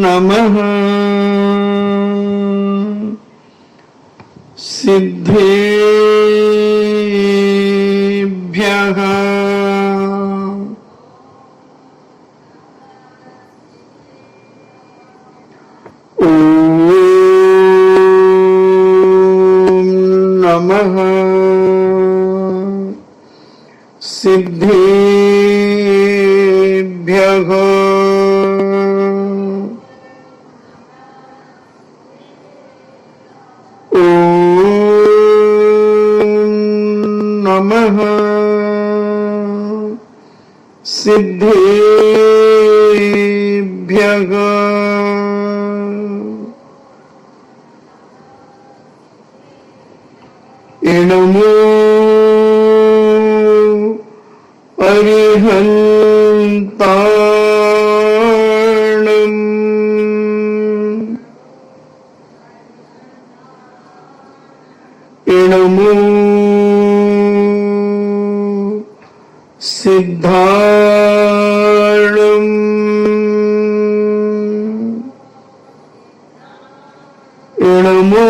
नमः सिद्धेभ्यः नमः सिद्धेभ्यः नमः सिद्धेभ्यः नमो अरिहन्ताणम् नमो सिद्धाणम् नमो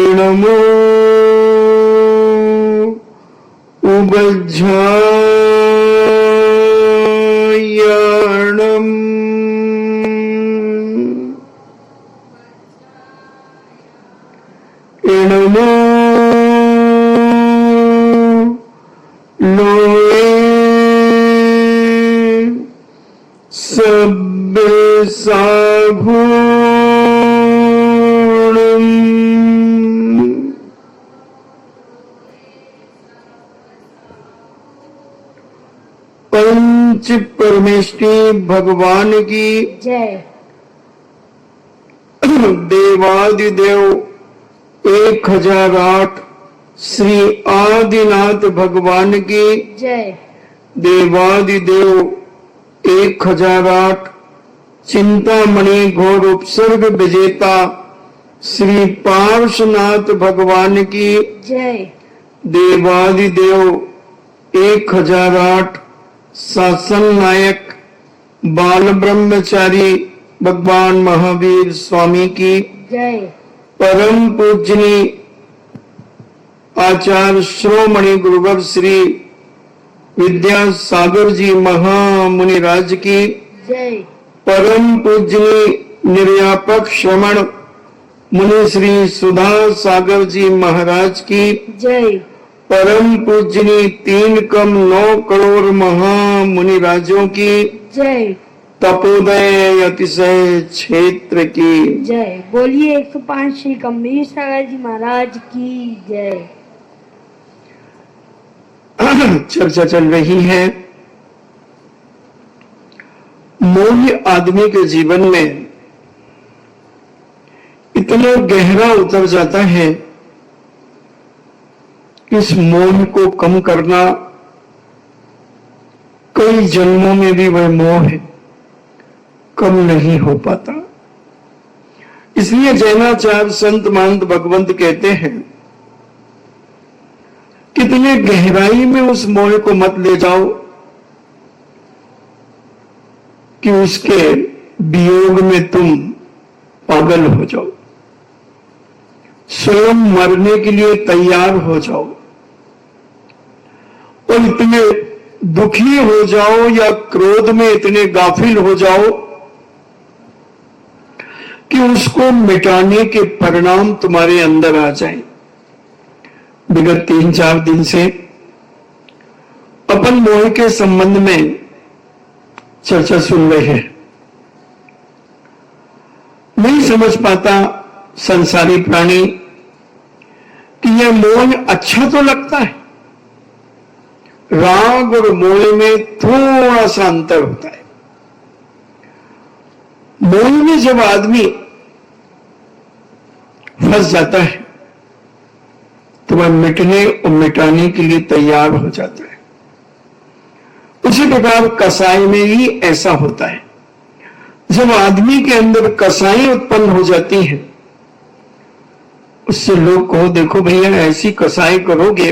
नमो उबज्झायाणम् नमो लोए सब्बसाभूणम् पंच परमेष्टि भगवान की जय। देवादिदेव 1008 श्री आदिनाथ भगवान की जय। देवादिदेव 1008 चिंतामणि घोर उपसर्ग विजेता श्री पार्श्वनाथ भगवान की जय। देवादिदेव 1008 शासन नायक बाल ब्रह्मचारी भगवान महावीर स्वामी की जय। परम पूजनी आचार्य श्रोमणि गुरुवर श्री विद्यासागर जी महामुनिराज की जय। परम पूजनी निर्यापक श्रमण मुनि श्री सुधा सागर जी महाराज की जय। परम पूजनी 3,9 करोड़ महामुनि राजों की जय। तपोदय अतिशय क्षेत्र की जय। बोलिए 105 श्री गंभीर सागर जी महाराज की जय। चर्चा चल रही है मोह आदमी के जीवन में इतना गहरा उतर जाता है, इस मोह को कम करना कई जन्मों में भी वह मोह कम नहीं हो पाता। इसलिए जैनाचार्य संत महंत भगवंत कहते हैं, कितने गहराई में उस मोह को मत ले जाओ कि उसके वियोग में तुम पागल हो जाओ, स्वयं मरने के लिए तैयार हो जाओ और इतने दुखी हो जाओ या क्रोध में इतने गाफिल हो जाओ कि उसको मिटाने के परिणाम तुम्हारे अंदर आ जाएं। विगत 3-4 दिन से अपन मोह के संबंध में चर्चा सुन रहे हैं। नहीं समझ पाता संसारी प्राणी कि यह मोह अच्छा तो लगता है, राग और मोह में थोड़ा सा अंतर होता है। मोह में जब आदमी फंस जाता है तो वह मिटने और मिटाने के लिए तैयार हो जाता है। उसी प्रकार कसाय में ही ऐसा होता है। जब आदमी के अंदर कसाई उत्पन्न हो जाती है, उससे लोग कहो देखो भैया ऐसी कसाई करोगे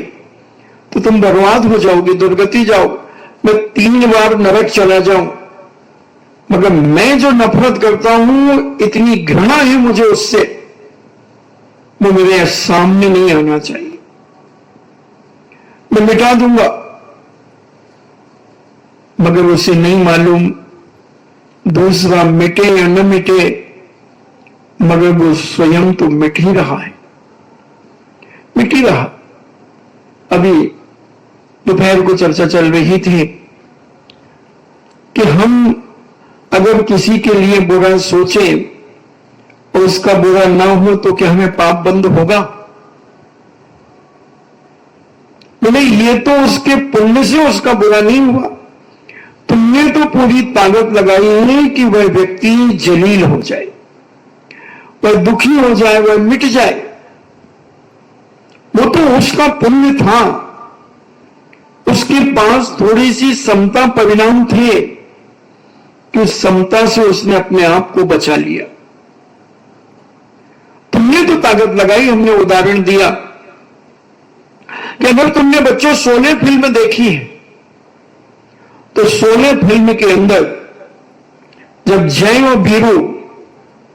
तो तुम बर्बाद हो जाओगे, दुर्गति जाओ, मैं 3 बार नरक चला जाऊं, मगर मैं जो नफरत करता हूं, इतनी घृणा है मुझे उससे, वो मेरे सामने नहीं आना चाहिए, मैं मिटा दूंगा। मगर उसे नहीं मालूम दूसरा मिटे या न मिटे, मगर वो स्वयं तो मिट ही रहा है, मिट ही रहा। अभी दोपहर को चर्चा चल रही थी कि हम अगर किसी के लिए बुरा सोचें और उसका बुरा ना हो तो क्या हमें पाप बंद होगा? बोले ये तो उसके पुण्य से उसका बुरा नहीं हुआ, तुमने तो पूरी ताकत लगाई है कि वह व्यक्ति जलील हो जाए, वह दुखी हो जाए, वह मिट जाए। वो तो उसका पुण्य था, उसके पास थोड़ी सी समता परिणाम थे कि उस समता से उसने अपने आप को बचा लिया। तुमने तो ताकत लगाई। हमने उदाहरण दिया कि अगर तुमने बच्चों शोले फिल्म देखी है तो शोले फिल्म के अंदर जब जय और बीरू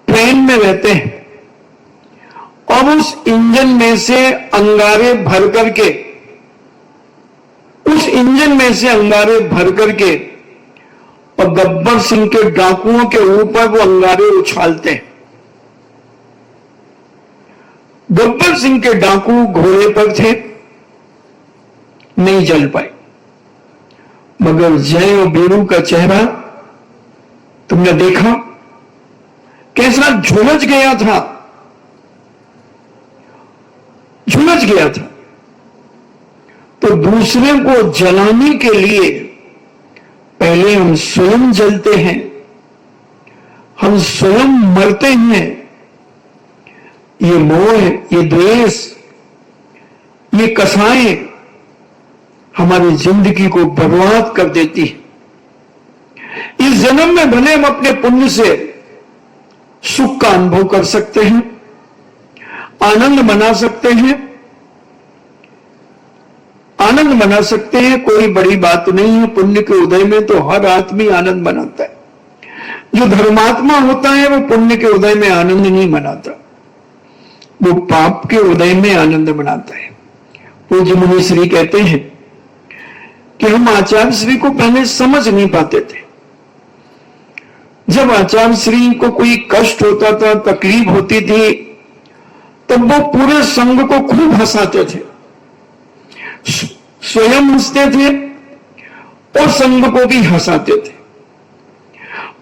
ट्रेन में रहते हैं और उस इंजन में से अंगारे भर करके और गब्बर सिंह के डाकुओं के ऊपर वो अंगारे उछालते हैं। गब्बर सिंह के डाकू घोड़े पर थे, नहीं जल पाए, मगर जय और बीरू का चेहरा तुमने देखा कैसा झुलस गया था, झुलस गया था। तो दूसरे को जलाने के लिए पहले हम स्वयं जलते हैं, हम स्वयं मरते हैं। ये मोह, ये द्वेष, ये कसाएं हमारी जिंदगी को बर्बाद कर देती है। इस जन्म में भले हम अपने पुण्य से सुख का अनुभव कर सकते हैं, आनंद मना सकते हैं, आनंद मना सकते हैं, कोई बड़ी बात नहीं है। पुण्य के उदय में तो हर आदमी आनंद मनाता है। जो धर्मात्मा होता है वो पुण्य के उदय में आनंद नहीं मनाता, वो पाप के उदय में आनंद मनाता है। पूज्य मुनि श्री कहते हैं कि हम आचार्य श्री को पहले समझ नहीं पाते थे। जब आचार्य श्री को कोई कष्ट होता था, तकलीफ होती थी, तब वो पूरे संघ को खूब हंसाते थे, स्वयं हंसते थे और संघ को भी हंसाते थे।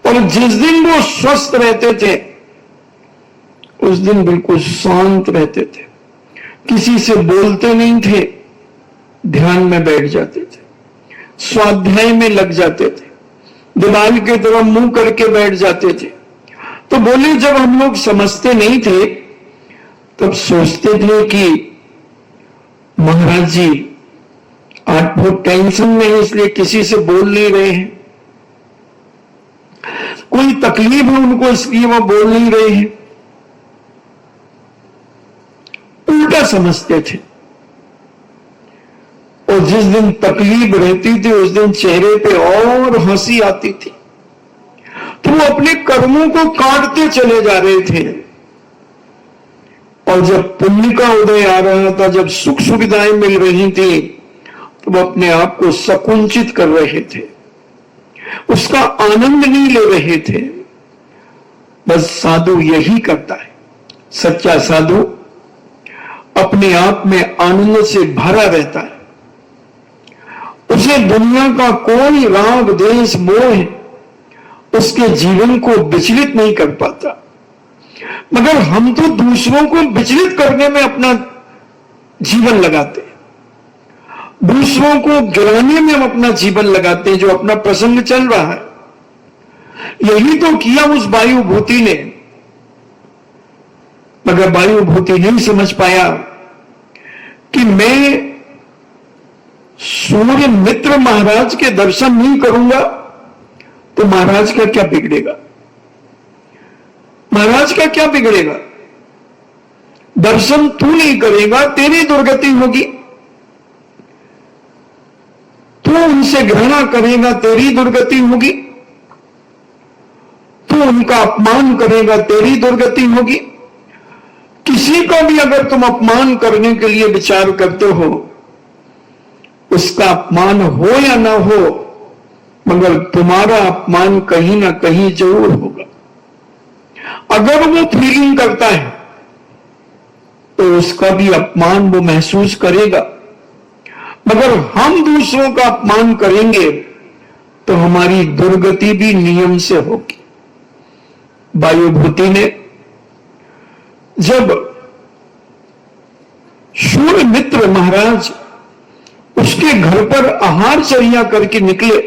और जिस दिन वो स्वस्थ रहते थे उस दिन बिल्कुल शांत रहते थे, किसी से बोलते नहीं थे, ध्यान में बैठ जाते थे, स्वाध्याय में लग जाते थे, दीवार की तरफ मुंह करके बैठ जाते थे। तो बोले जब हम लोग समझते नहीं थे तब सोचते थे कि महाराज जी आज बहुत टेंशन में है इसलिए किसी से बोल नहीं रहे हैं, कोई तकलीफ है उनको इसलिए वो बोल नहीं रहे हैं, उल्टा समझते थे। और जिस दिन तकलीफ रहती थी उस दिन चेहरे पे और हंसी आती थी, तो वो अपने कर्मों को काटते चले जा रहे थे। और जब पुण्य का उदय आ रहा था, जब सुख सुविधाएं मिल रही थी, तो वो अपने आप को संकुचित कर रहे थे, उसका आनंद नहीं ले रहे थे। बस साधु यही करता है। सच्चा साधु अपने आप में आनंद से भरा रहता है, उसे दुनिया का कोई राग द्वेष मोह उसके जीवन को विचलित नहीं कर पाता। मगर हम तो दूसरों को विचलित करने में अपना जीवन लगाते हैं, दूसरों को गिराने में हम अपना जीवन लगाते हैं। जो अपना प्रसंग चल रहा है, यही तो किया उस वायुभूति ने। मगर वायुभूति नहीं समझ पाया कि मैं सूर्य मित्र महाराज के दर्शन नहीं करूंगा तो महाराज का क्या बिगड़ेगा? महाराज का क्या बिगड़ेगा? दर्शन तू नहीं करेगा, तेरी दुर्गति होगी। तू उनसे घृणा करेगा, तेरी दुर्गति होगी। तू उनका अपमान करेगा, तेरी दुर्गति होगी। किसी का भी अगर तुम अपमान करने के लिए विचार करते हो, उसका अपमान हो या ना हो, मगर तुम्हारा अपमान कहीं ना कहीं जरूर होगा। अगर वो फीलिंग करता है तो उसका भी अपमान वो महसूस करेगा। मगर हम दूसरों का अपमान करेंगे तो हमारी दुर्गति भी नियम से होगी। वायुभूति ने जब सूर्य मित्र महाराज उसके घर पर आहारचर्या करके निकले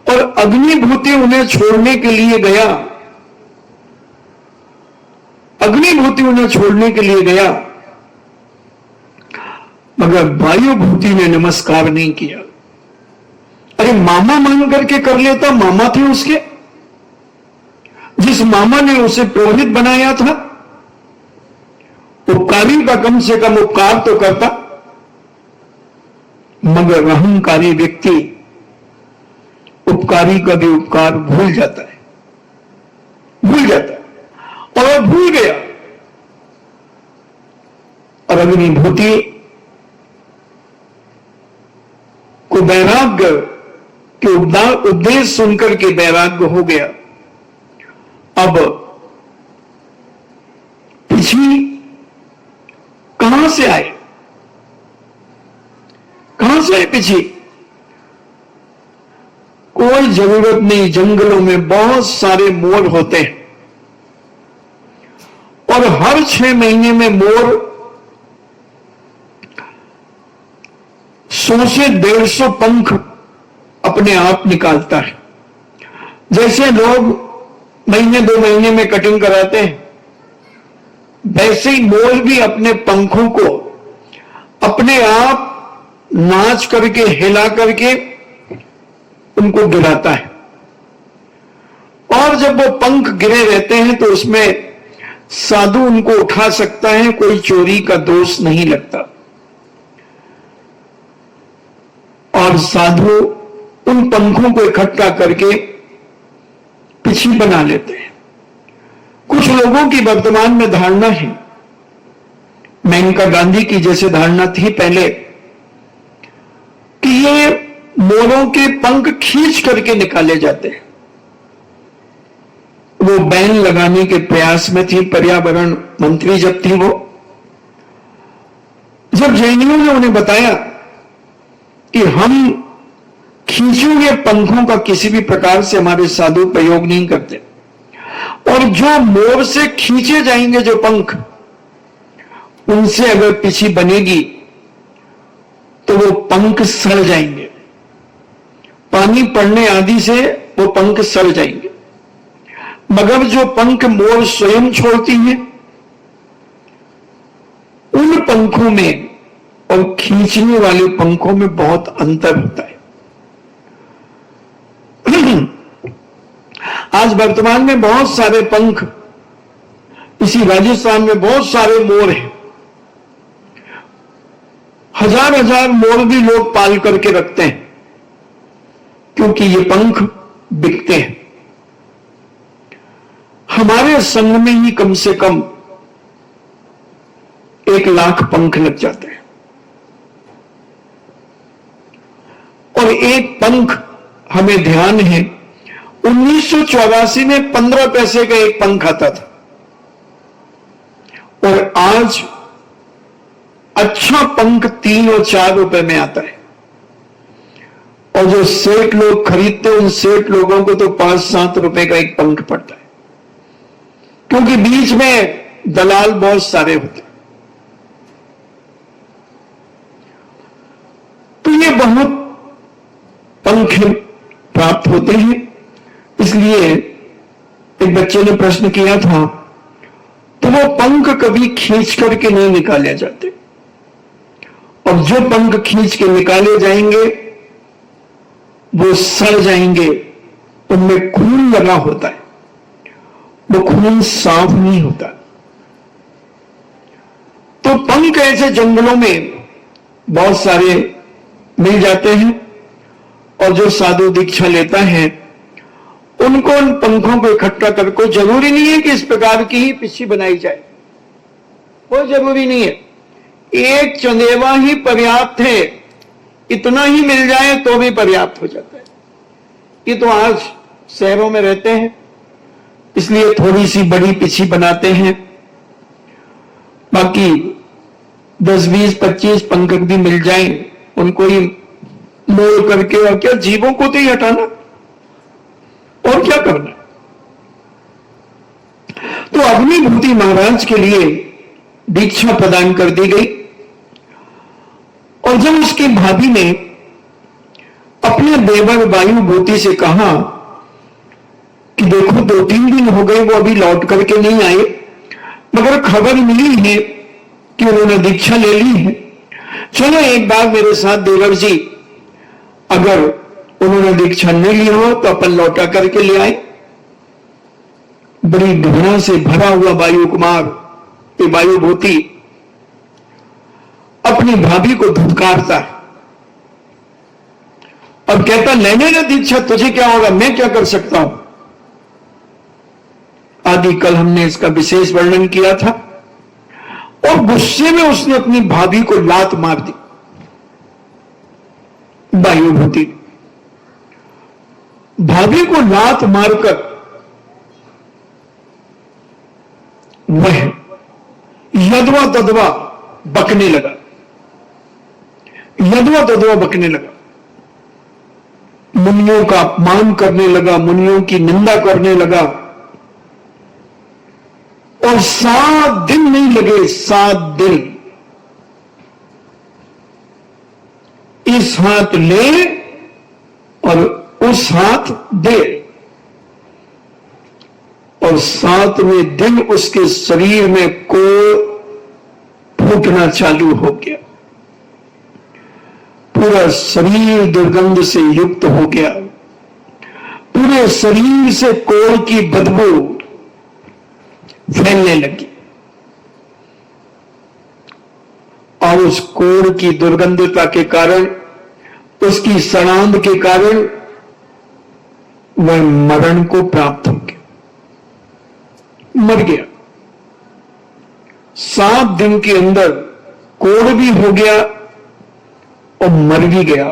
और अग्निभूति उन्हें छोड़ने के लिए गया, अग्निभूति उन्हें छोड़ने के लिए गया, मगर वायुभूति ने नमस्कार नहीं किया। अरे मामा मान करके कर लेता, मामा थे उसके, जिस मामा ने उसे पुरोहित बनाया था, उपकारी का कम से कम उपकार तो करता। मगर अहंकारी व्यक्ति उपकारी का भी उपकार भूल जाता है, भूल जाता है, और वह भूल गया। और अग्निभूति को वैराग्य के उपदेश सुनकर के वैराग्य हो गया। अब पृथ्वी कहां से आए, कहां से आए पीछे? कोई जरूरत नहीं, जंगलों में बहुत सारे मोर होते हैं और हर 6 महीने में मोर 100 से 150 पंख अपने आप निकालता है। जैसे लोग महीने 2 महीने में कटिंग कराते हैं, वैसे ही मोर भी अपने पंखों को अपने आप नाच करके, हिला करके उनको गिराता है। और जब वो पंख गिरे रहते हैं तो उसमें साधु उनको उठा सकता है, कोई चोरी का दोष नहीं लगता। और साधु उन पंखों को इकट्ठा करके पिछी बना लेते हैं। कुछ लोगों की वर्तमान में धारणा है, मेनका गांधी की जैसे धारणा थी पहले, कि ये मोरों के पंख खींच करके निकाले जाते हैं। वो बैन लगाने के प्रयास में थी, पर्यावरण मंत्री जब थी वो। जब जैनियों ने उन्हें बताया कि हम खींचे हुए पंखों का किसी भी प्रकार से हमारे साधु प्रयोग नहीं करते, और जो मोर से खींचे जाएंगे जो पंख, उनसे अगर पिछी बनेगी तो वो पंख सड़ जाएंगे, पानी पड़ने आदि से वो पंख सड़ जाएंगे। मगर जो पंख मोर स्वयं छोड़ती है, उन पंखों में और खींचने वाले पंखों में बहुत अंतर होता है। आज वर्तमान में बहुत सारे पंख, इसी राजस्थान में बहुत सारे मोर हैं। हजार हजार मोर भी लोग पाल करके रखते हैं, क्योंकि ये पंख बिकते हैं। हमारे संघ में ही कम से कम 1 लाख पंख लग जाते हैं, और एक पंख, हमें ध्यान है, 1984 में 15 पैसे का एक पंख आता था, और आज अच्छा पंख 3 और 4 रुपए में आता है। और जो सेठ लोग खरीदते हैं, उन सेठ लोगों को तो 5-7 रुपए का एक पंख पड़ता है, क्योंकि बीच में दलाल बहुत सारे होते हैं। तो ये बहुत पंख प्राप्त होते हैं। इसलिए एक बच्चे ने प्रश्न किया था, तो वो पंख कभी खींच करके नहीं निकाले जाते, और जो पंख खींच के निकाले जाएंगे वो सड़ जाएंगे, उनमें खून लगा होता है, वो खून साफ नहीं होता। तो पंख ऐसे जंगलों में बहुत सारे मिल जाते हैं, और जो साधु दीक्षा लेता है उनको उन पंखों को इकट्ठा करके, जरूरी नहीं है कि इस प्रकार की ही पिछी बनाई जाए, कोई जरूरी नहीं है, एक चंदेवा ही पर्याप्त है, इतना ही मिल जाए तो भी पर्याप्त हो जाता है। ये तो आज शहरों में रहते हैं, इसलिए थोड़ी सी बड़ी पिछी बनाते हैं, बाकी 10, 20, 25 पंख भी मिल जाएं, उनको ही मोड़ करके, और क्या जीवों को तो ही हटाना, और क्या करना। तो अग्निभूति महाराज के लिए दीक्षा प्रदान कर दी गई, और जब उसकी भाभी ने अपने देवर वायुभूति से कहा कि देखो 2-3 दिन हो गए वो अभी लौट करके नहीं आए, मगर खबर मिली है कि उन्होंने दीक्षा ले ली है, चलो एक बार मेरे साथ देवर जी, अगर उन्होंने दीक्षा नहीं ली हो तो अपन लौटा करके ले आए। बड़ी घृणा से भरा हुआ वायु कुमार, ये वायुभूति अपनी भाभी को धुतकारता है और कहता, लेने ना दीक्षा, तुझे क्या होगा, मैं क्या कर सकता हूं। आदि कल हमने इसका विशेष वर्णन किया था, और गुस्से में उसने अपनी भाभी को लात मार दी। वायुभूति भाभी को लात मारकर वह यदवा तदवा बकने लगा, यदवा तदवा बकने लगा, मुनियों का अपमान करने लगा, मुनियों की निंदा करने लगा, और 7 दिन नहीं लगे, 7 दिन इस हाथ ले और उस हाथ दे, और 7वें दिन उसके शरीर में कोढ़ फूटना चालू हो गया, पूरा शरीर दुर्गंध से युक्त हो गया, पूरे शरीर से कोढ़ की बदबू फैलने लगी, और उस कोढ़ की दुर्गंधता के कारण, उसकी सड़ांध के कारण वह मरण को प्राप्त हो गया, मर गया। 7 दिन के अंदर कोढ़ भी हो गया और मर भी गया।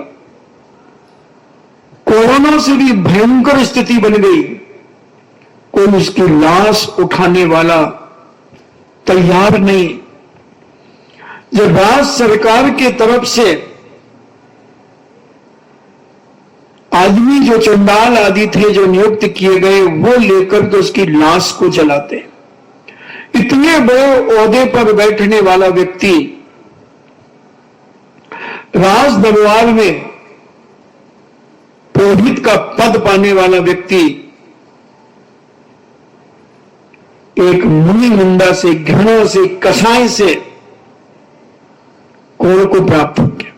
कोरोना से भी भयंकर स्थिति बन गई, कोई उसकी लाश उठाने वाला तैयार नहीं। जब राज्य सरकार के तरफ से आदमी जो चंडाल आदि थे जो नियुक्त किए गए, वो लेकर के उसकी लाश को जलाते। इतने बड़े ओहदे पर बैठने वाला व्यक्ति, राज दरबार में पुरोहित का पद पाने वाला व्यक्ति, एक मुनि निंदा से, घृणा से, कषाय से कोढ़ को प्राप्त हो गया।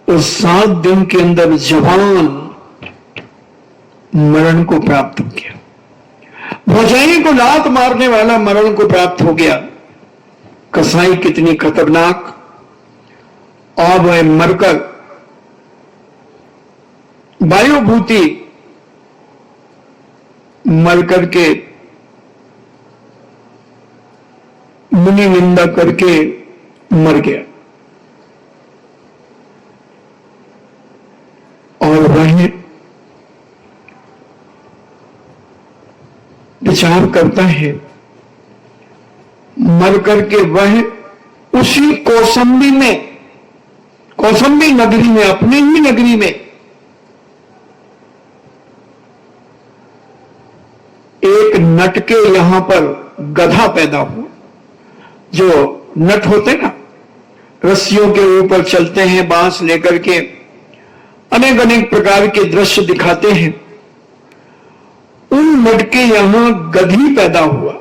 उस 7 दिन के अंदर जवान मरण को प्राप्त हो गया, भौजाई को लात मारने वाला मरण को प्राप्त हो गया। कसाई कितनी खतरनाक, और वह मरकर वायुभूति मर करके मुनि निंदा करके मर गया, और वह विचार करता है, मर करके वह उसी कौसंबी में, कौसंबी नगरी में, अपनी ही नगरी में एक नट के यहां पर गधा पैदा हुआ। जो नट होते ना, रस्सियों के ऊपर चलते हैं, बांस लेकर के अनेक अनेक प्रकार के दृश्य दिखाते हैं, उन नट के यहां गधी पैदा हुआ।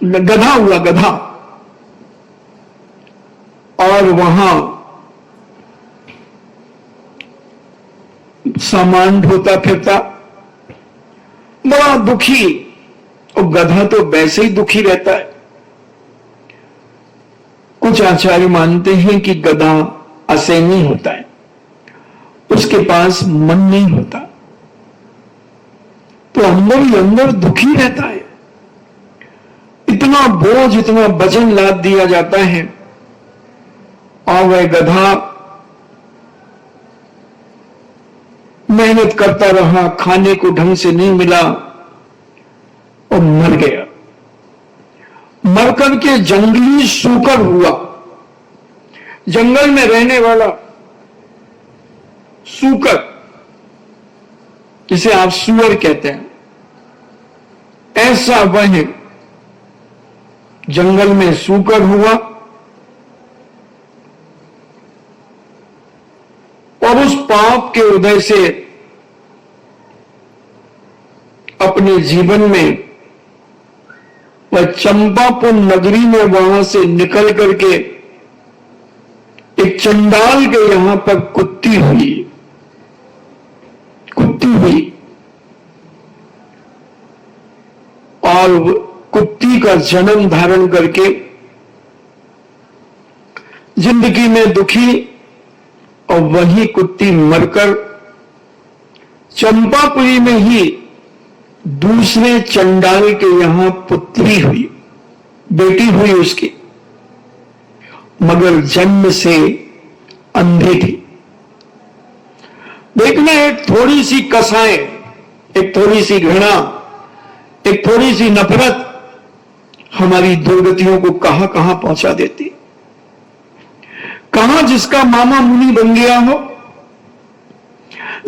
गधा हुआ, गधा। और वहां सामान ढोता फिरता, बड़ा दुखी। और गधा तो वैसे ही दुखी रहता है। कुछ आचार्य मानते हैं कि गधा असहनीय होता है, उसके पास मन नहीं होता, तो अंदर ही अंदर दुखी रहता है। इतना बोझ, इतना वजन लाद दिया जाता है, और वह गधा मेहनत करता रहा, खाने को ढंग से नहीं मिला और मर गया। मर करके जंगली सूकर हुआ। जंगल में रहने वाला सूकर, जिसे आप सुअर कहते हैं, ऐसा वह जंगल में सूकर हुआ। और उस पाप के उदय से अपने जीवन में वह चंपापुर नगरी में वहां से निकल करके एक चंडाल के यहां पर कुत्ती हुई। और कुत्ती का जन्म धारण करके जिंदगी में दुखी, और वही कुत्ती मरकर चंपापुरी में ही दूसरे चंडाल के यहां पुत्री हुई, बेटी हुई उसकी, मगर जन्म से अंधी थी। देखना, एक थोड़ी सी कसाई, एक थोड़ी सी घृणा, एक थोड़ी सी नफरत हमारी दुर्गतियों को कहां कहां पहुंचा देती। कहां जिसका मामा मुनि बन गया हो,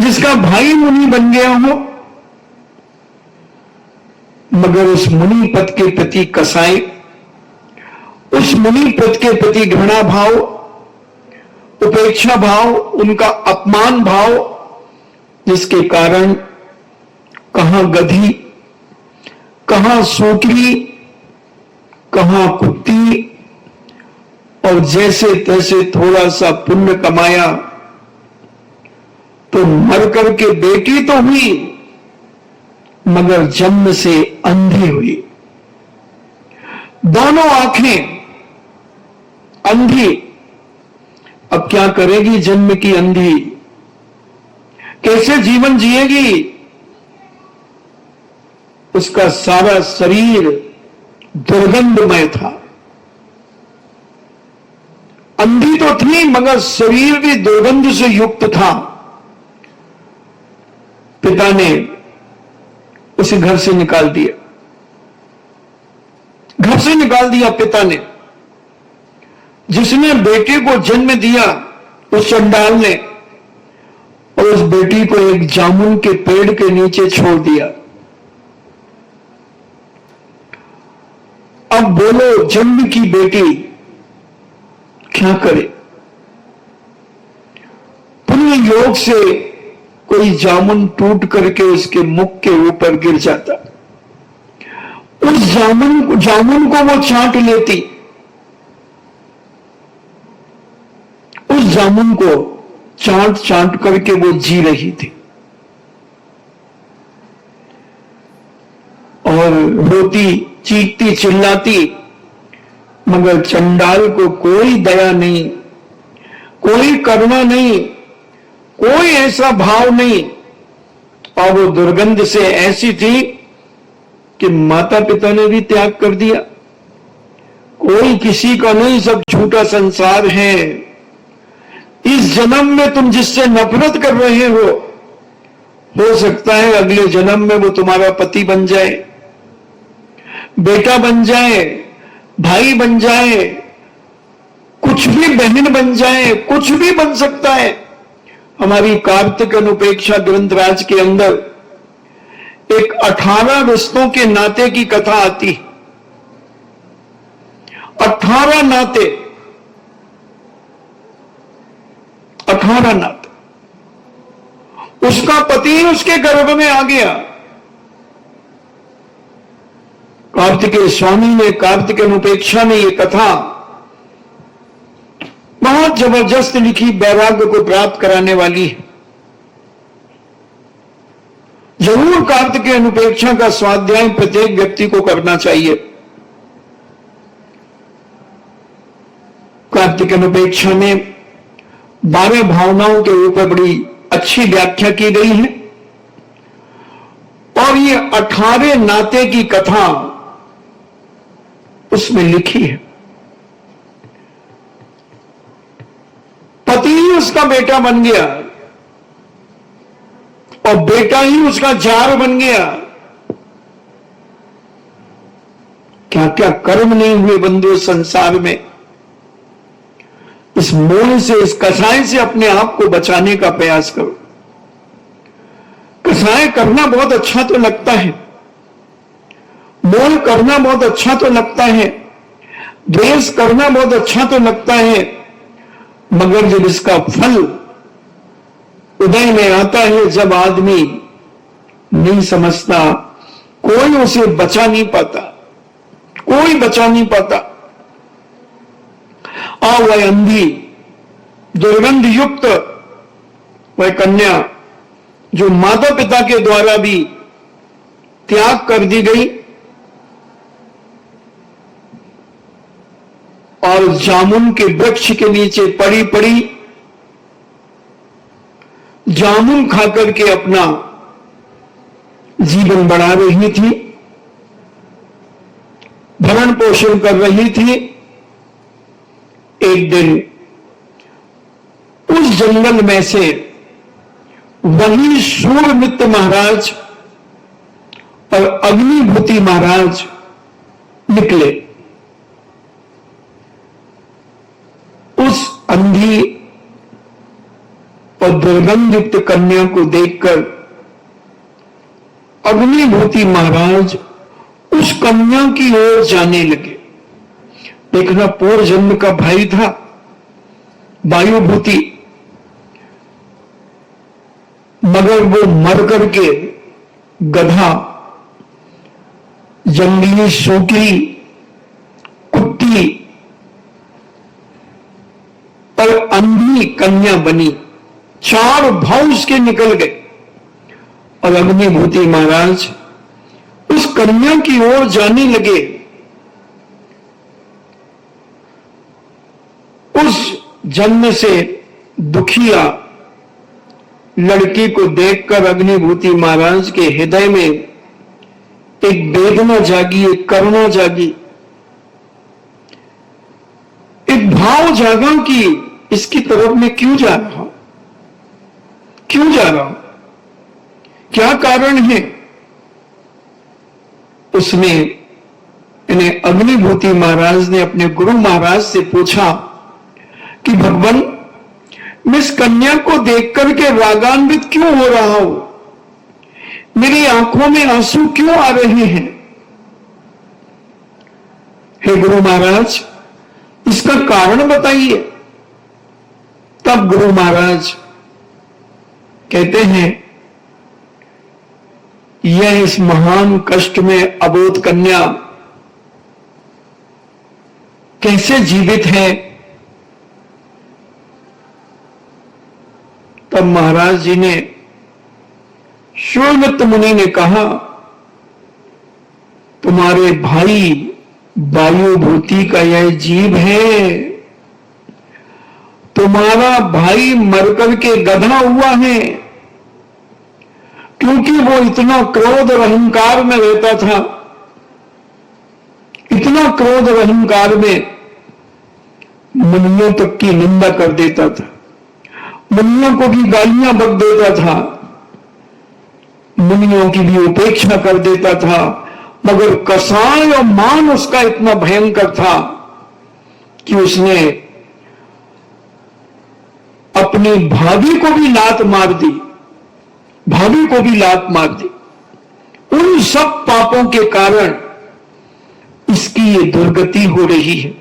जिसका भाई मुनि बन गया हो, मगर उस मुनि पद के प्रति कसाई, उस मुनि पद के प्रति घृणा भाव, उपेक्षा भाव, उनका अपमान भाव, जिसके कारण कहां गधी, कहां सूकरी, कहां कुत्ती, और जैसे तैसे थोड़ा सा पुण्य कमाया तो मर करके बेटी तो हुई, मगर जन्म से अंधी हुई। दोनों आंखें अंधी। अब क्या करेगी जन्म की अंधी? कैसे जीवन जिएगी? उसका सारा शरीर दुर्गंधमय था। अंधी तो थी, मगर शरीर भी दुर्गंध से युक्त था। पिता ने उसे घर से निकाल दिया। घर से निकाल दिया पिता ने। जिसने बेटे को जन्म दिया, उस चंडाल ने, और उस बेटी को एक जामुन के पेड़ के नीचे छोड़ दिया। अब बोलो, जन्म की बेटी क्या करे? पुण्य योग से कोई जामुन टूट करके उसके मुख के ऊपर गिर जाता, उस जामुन को वो चाट लेती, उस जामुन को चाट चाट करके वो जी रही थी, और रोती, चीखती, चिल्लाती, मगर चंडाल को कोई दया नहीं, कोई करुणा नहीं, कोई ऐसा भाव नहीं। और वो दुर्गंध से ऐसी थी कि माता पिता ने भी त्याग कर दिया। कोई किसी का नहीं, सब झूठा संसार है। इस जन्म में तुम जिससे नफरत कर रहे हो सकता है अगले जन्म में वो तुम्हारा पति बन जाए, बेटा बन जाए, भाई बन जाए, कुछ भी, बहन बन जाए, कुछ भी बन सकता है। हमारी कार्तिक अनुपेक्षा ग्रंथराज के अंदर एक 18 रिश्तों के नाते की कथा आती। 18 नाते, 18 नाते। उसका पति उसके गर्भ में आ गया। कार्तिकेय स्वामी ने कार्तिक अनुपेक्षा में ये कथा बहुत जबरदस्त लिखी, वैराग्य को प्राप्त कराने वाली है। जरूर कार्तिकेय अनुपेक्षा का स्वाध्याय प्रत्येक व्यक्ति को करना चाहिए। कार्तिक अनुपेक्षा में 12 भावनाओं के ऊपर बड़ी अच्छी व्याख्या की गई है और ये 18 नाते की कथा उसमें लिखी है। पति ही उसका बेटा बन गया और बेटा ही उसका जार बन गया। क्या क्या कर्म नहीं हुए बंधु संसार में। इस मोह से, इस कसाय से अपने आप को बचाने का प्रयास करो। कसाय करना बहुत अच्छा तो लगता है, मोह करना बहुत अच्छा तो लगता है, द्वेष करना बहुत अच्छा तो लगता है, मगर जब इसका फल उदय में आता है, जब आदमी नहीं समझता, कोई उसे बचा नहीं पाता, कोई बचा नहीं पाता। और वह अंधी दुर्गंध युक्त वह कन्या जो माता पिता के द्वारा भी त्याग कर दी गई और जामुन के वृक्ष के नीचे पड़ी पड़ी जामुन खाकर के अपना जीवन बढ़ा रही थी, भरण पोषण कर रही थी। एक दिन उस जंगल में से वही सूर्यमित्र महाराज और अग्निभूति महाराज निकले। उस अंधी और दुर्गंधयुक्त कन्या को देखकर अग्निभूति महाराज उस कन्या की ओर जाने लगे। देखना, पूर्व जन्म का भाई था वायुभूति, मगर वो मर करके गधा, जंगली सूकरी, कुत्ती और अंधी कन्या बनी। 4 भाव उसके निकल गए और अग्निभूति महाराज उस कन्या की ओर जाने लगे। उस जन्म से दुखिया लड़की को देखकर अग्निभूति महाराज के हृदय में एक वेदना जागी, एक करुणा जागी, एक भाव जागा कि इसकी तरफ मैं क्यों जा रहा हूं, क्यों जा रहा हूं, क्या कारण है। उसने इन्हें अग्निभूति महाराज ने अपने गुरु महाराज से पूछा कि भगवान, मैं इस कन्या को देख करके रागान्वित क्यों हो रहा हूं, मेरी आंखों में आंसू क्यों आ रहे हैं। हे गुरु महाराज, इसका कारण बताइए। तब गुरु महाराज कहते हैं, यह इस महान कष्ट में अबोध कन्या कैसे जीवित है। तब महाराज जी ने, सूर्यमित्र मुनि ने कहा, तुम्हारे भाई वायुभूति का यह जीव है, तुम्हारा भाई मरकर के गधा हुआ है, क्योंकि वो इतना क्रोध और अहंकार में रहता था, इतना क्रोध और अहंकार में मुनियों तक की निंदा कर देता था, मुनियों को भी गालियां बक देता था, मुनियों की भी उपेक्षा कर देता था। मगर कसाय और मान उसका इतना भयंकर था कि उसने अपनी भाभी को भी लात मार दी, भाभी को भी लात मार दी। उन सब पापों के कारण इसकी ये दुर्गति हो रही है,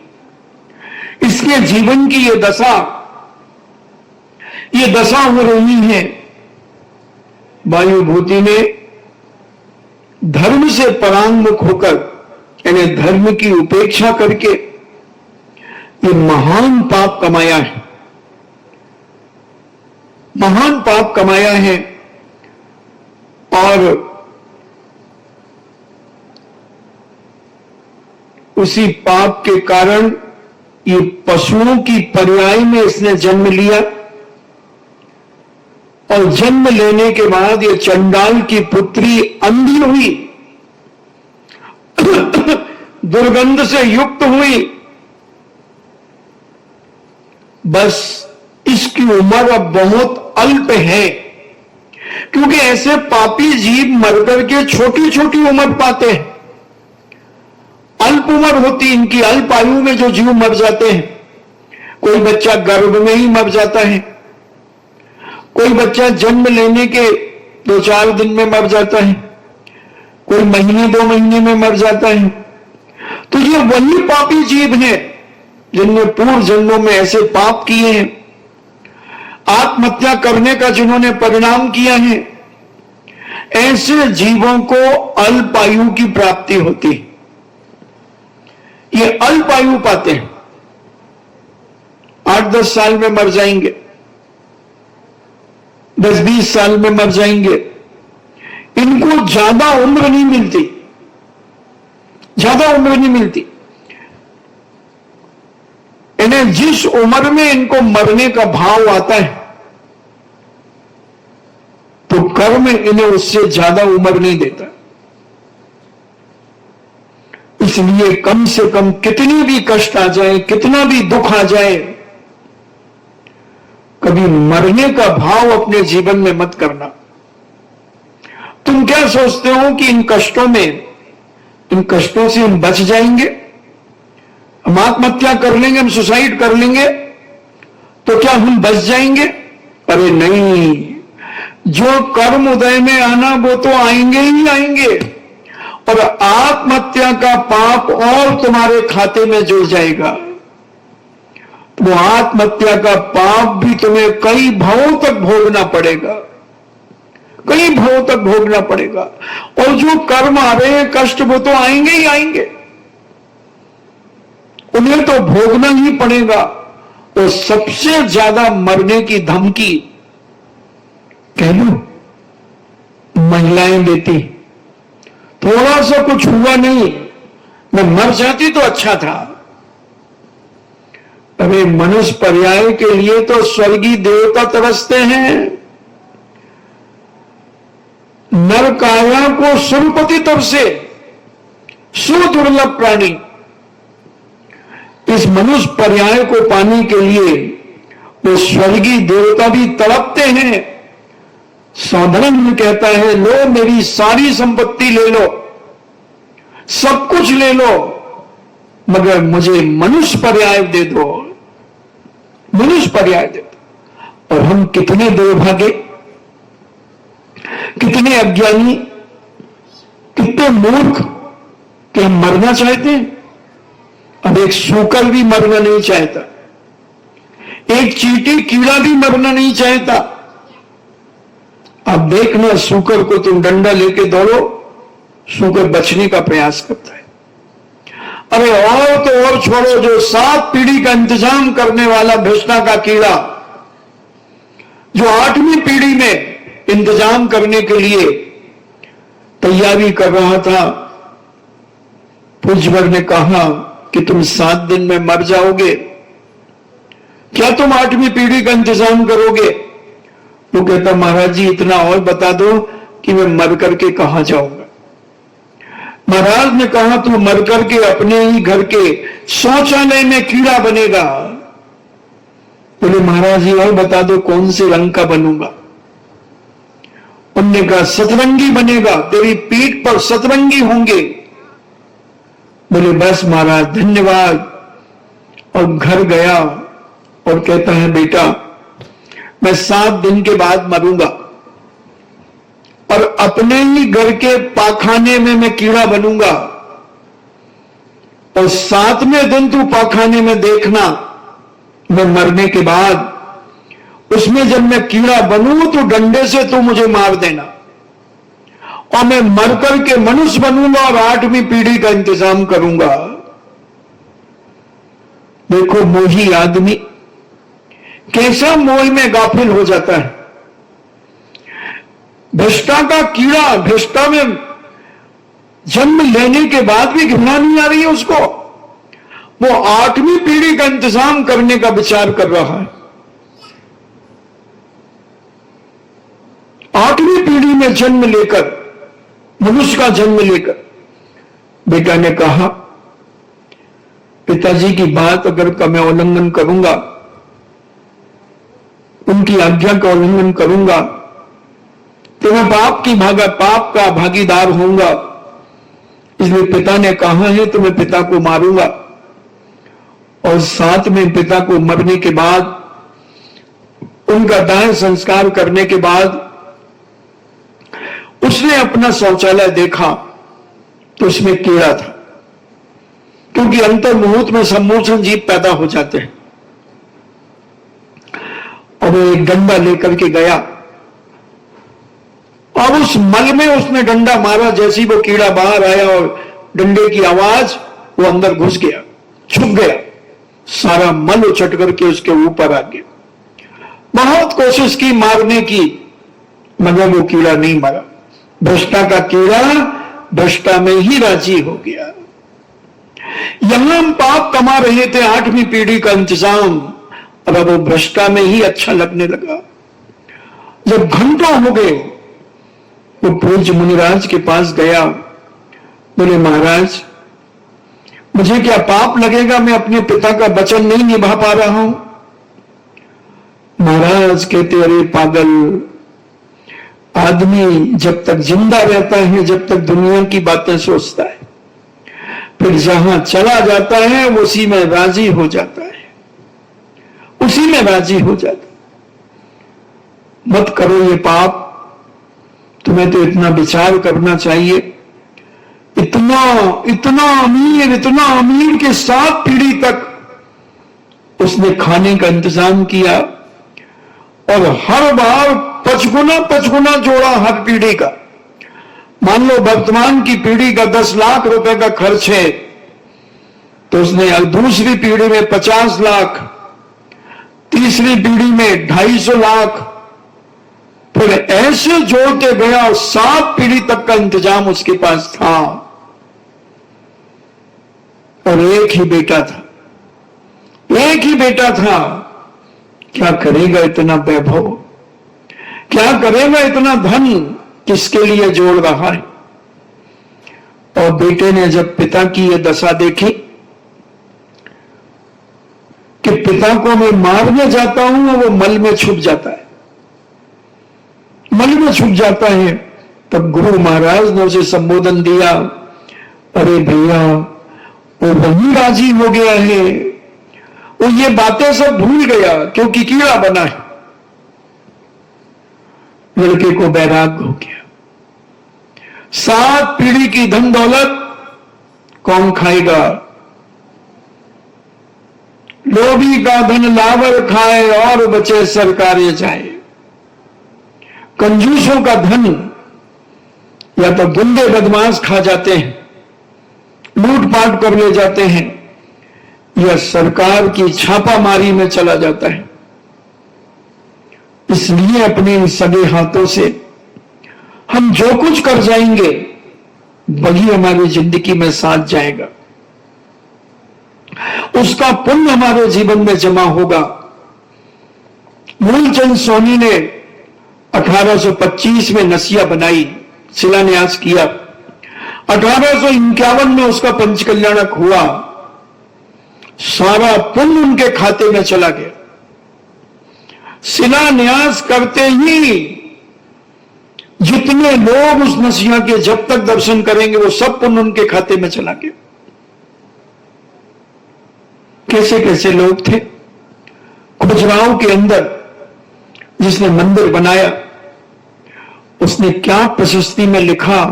इसके जीवन की ये दशा हो रही है। वायुभूति ने धर्म से परांगमुख होकर यानी धर्म की उपेक्षा करके ये महान पाप कमाया है, महान पाप कमाया है। और उसी पाप के कारण ये पशुओं की पर्याय में इसने जन्म लिया, और जन्म लेने के बाद ये चंडाल की पुत्री अंधी हुई, दुर्गंध से युक्त हुई। बस इसकी उम्र अब बहुत अल्प है, क्योंकि ऐसे पापी जीव मर करके छोटी छोटी उम्र पाते हैं। अल्प उम्र होती इनकी, अल्प आयु में जो जीव मर जाते हैं। कोई बच्चा गर्भ में ही मर जाता है, कोई बच्चा जन्म लेने के 2-4 दिन में मर जाता है, कोई महीने 2 महीने में मर जाता है। तो ये वही पापी जीव हैं जिनने पूर्व जन्मों में ऐसे पाप किए हैं, आत्महत्या करने का जिन्होंने परिणाम किया है। ऐसे जीवों को अल्प आयु की प्राप्ति होती है, ये अल्प आयु पाते हैं, 8-10 साल में मर जाएंगे, 10-20 साल में मर जाएंगे। इनको ज्यादा उम्र नहीं मिलती, ज्यादा उम्र नहीं मिलती। इन्हें जिस उम्र में इनको मरने का भाव आता है, तो कर्म इन्हें उससे ज्यादा उम्र नहीं देता। इसलिए कम से कम कितनी भी कष्ट आ जाए, कितना भी दुख आ जाए, कभी मरने का भाव अपने जीवन में मत करना। तुम क्या सोचते हो कि इन कष्टों से हम बच जाएंगे, हम आत्महत्या कर लेंगे, हम सुसाइड कर लेंगे तो क्या हम बच जाएंगे? अरे नहीं, जो कर्म उदय में आना वो तो आएंगे ही आएंगे, और आत्महत्या का पाप और तुम्हारे खाते में जुड़ जाएगा। तो आत्महत्या का पाप भी तुम्हें कई भवों तक भोगना पड़ेगा, कई भवों तक भोगना पड़ेगा। और जो कर्म आ रहे हैं कष्ट, वो तो आएंगे ही आएंगे, उन्हें तो भोगना ही पड़ेगा। और सबसे ज्यादा मरने की धमकी कह लो महिलाएं देती। थोड़ा सा कुछ हुआ नहीं, मैं मर जाती तो अच्छा था। अरे मनुष्य पर्याय के लिए तो स्वर्गीय देवता तरसते हैं, नर काया को सुरपति तरसे, सुदुर्लभ प्राणी। इस मनुष्य पर्याय को पाने के लिए वो स्वर्गीय देवता भी तड़पते हैं। साधारण में कहता है, लो मेरी सारी संपत्ति ले लो, सब कुछ ले लो, मगर मुझे मनुष्य पर्याय दे दो, मनुष्य पर्याय दे दो। और हम कितने दुर्भागे, कितने अज्ञानी, कितने मूर्ख कि हम मरना चाहते हैं। अब एक सूकर भी मरना नहीं चाहता, एक चींटी कीड़ा भी मरना नहीं चाहता। अब देखना, सूकर को तुम डंडा लेके दौड़ो, सूकर बचने का प्रयास करता है। अरे और तो और छोड़ो, जो 7 पीढ़ी का इंतजाम करने वाला भ्रष्टा का कीड़ा, जो 8वीं पीढ़ी में इंतजाम करने के लिए तैयारी कर रहा था, पूज्यवर ने कहा कि तुम 7 दिन में मर जाओगे, क्या तुम 8वीं पीढ़ी का इंतजाम करोगे? वो कहता, महाराज जी इतना और बता दो कि मैं मर करके कहां जाऊंगा। महाराज ने कहा, तू मर करके अपने ही घर के शौचालय में कीड़ा बनेगा। बोले महाराज जी और बता दो कौन से रंग का बनूंगा? उनने कहा सतरंगी बनेगा, तेरी पीठ पर सतरंगी होंगे। बोले बस महाराज धन्यवाद। और घर गया और कहता है, बेटा मैं 7 दिन के बाद मरूंगा और अपने ही घर के पाखाने में मैं कीड़ा बनूंगा, और 7वें दिन तू पाखाने में देखना, मैं मरने के बाद उसमें जब मैं कीड़ा बनूं तो डंडे से तू मुझे मार देना, और मैं मरकर के मनुष्य बनूंगा और 8वीं पीढ़ी का इंतजाम करूंगा। देखो मोही आदमी कैसा मोह में गाफिल हो जाता है। भ्रष्टा का कीड़ा, भ्रष्टा में जन्म लेने के बाद भी घृणा नहीं आ रही है उसको, वो 8वीं पीढ़ी का इंतजाम करने का विचार कर रहा है। 8वीं पीढ़ी में जन्म लेकर, मनुष्य का जन्म लेकर, बेटा ने कहा पिताजी की बात अगर का मैं उल्लंघन करूंगा, उनकी आज्ञा का उल्लंघन करूंगा तो मैं पाप का भागीदार होऊंगा। इसलिए पिता ने कहा है तो मैं पिता को मारूंगा। और साथ में पिता को मरने के बाद, उनका दाह संस्कार करने के बाद उसने अपना शौचालय देखा तो उसमें कीड़ा था, क्योंकि अंतर मुहूर्त में सम्मोचन जीव पैदा हो जाते हैं। और वो एक डंडा लेकर के गया और उस मल में उसने डंडा मारा। जैसी वो कीड़ा बाहर आया और डंडे की आवाज, वो अंदर घुस गया, छुप गया, सारा मल उछट करके उसके ऊपर आ गया। बहुत कोशिश की मारने की, मगर वो कीड़ा नहीं मरा। भ्रष्टा का कीड़ा भ्रष्टा में ही राजी हो गया। यहां हम पाप कमा रहे थे 8वीं पीढ़ी का इंतजाम, और अब वो भ्रष्टा में ही अच्छा लगने लगा। जब घंटों हो गए, वो पूज्य मुनिराज के पास गया, बोले महाराज मुझे क्या पाप लगेगा, मैं अपने पिता का वचन नहीं निभा पा रहा हूं। महाराज कहते अरे पागल, आदमी जब तक जिंदा रहता है, जब तक दुनिया की बातें सोचता है, फिर जहां चला जाता है उसी में राजी हो जाता है, उसी में राजी हो जाता है। मत करो ये पाप, तुम्हें तो इतना विचार करना चाहिए। इतना इतना अमीर के 7 पीढ़ी तक उसने खाने का इंतजाम किया और हर बार 5 गुना जोड़ा हर पीढ़ी का। मान लो वर्तमान की पीढ़ी का 10 लाख रुपए का खर्च है, तो उसने दूसरी पीढ़ी में 50 लाख, तीसरी पीढ़ी में 250 लाख, फिर ऐसे जोड़ते गया और 7 पीढ़ी तक का इंतजाम उसके पास था। और एक ही बेटा था, एक ही बेटा था। क्या करेगा इतना वैभव, क्या करेगा इतना धन, किसके लिए जोड़ रहा है। और बेटे ने जब पिता की यह दशा देखी कि पिता को मैं मारने जाता हूं, वो मल में छुप जाता है, मल में छुप जाता है, तब गुरु महाराज ने उसे संबोधन दिया, अरे भैया वो वही राजी हो गया है, वो ये बातें सब भूल गया क्योंकि कीड़ा बना है। लड़के को वैराग्य हो गया। 7 पीढ़ी की धन दौलत कौन खाएगा। लोभी का धन लावर खाए और बचे सरकारें जाए। कंजूसों का धन या तो गुंडे बदमाश खा जाते हैं, लूटपाट कर ले जाते हैं, या सरकार की छापामारी में चला जाता है। इसलिए अपने सगे हाथों से हम जो कुछ कर जाएंगे वही हमारी जिंदगी में साथ जाएगा, उसका पुण्य हमारे जीवन में जमा होगा। मूलचंद सोनी ने 1825 में नसिया बनाई, शिलान्यास किया। 1851 में उसका पंचकल्याणक हुआ। सारा पुण्य उनके खाते में चला गया। शिलान्यास करते ही जितने लोग उस नसिया के जब तक दर्शन करेंगे वो सब पुण्य उनके खाते में चला गया। कैसे कैसे लोग थे। खजुराहो के अंदर जिसने मंदिर बनाया, उसने क्या प्रशस्ति में लिखा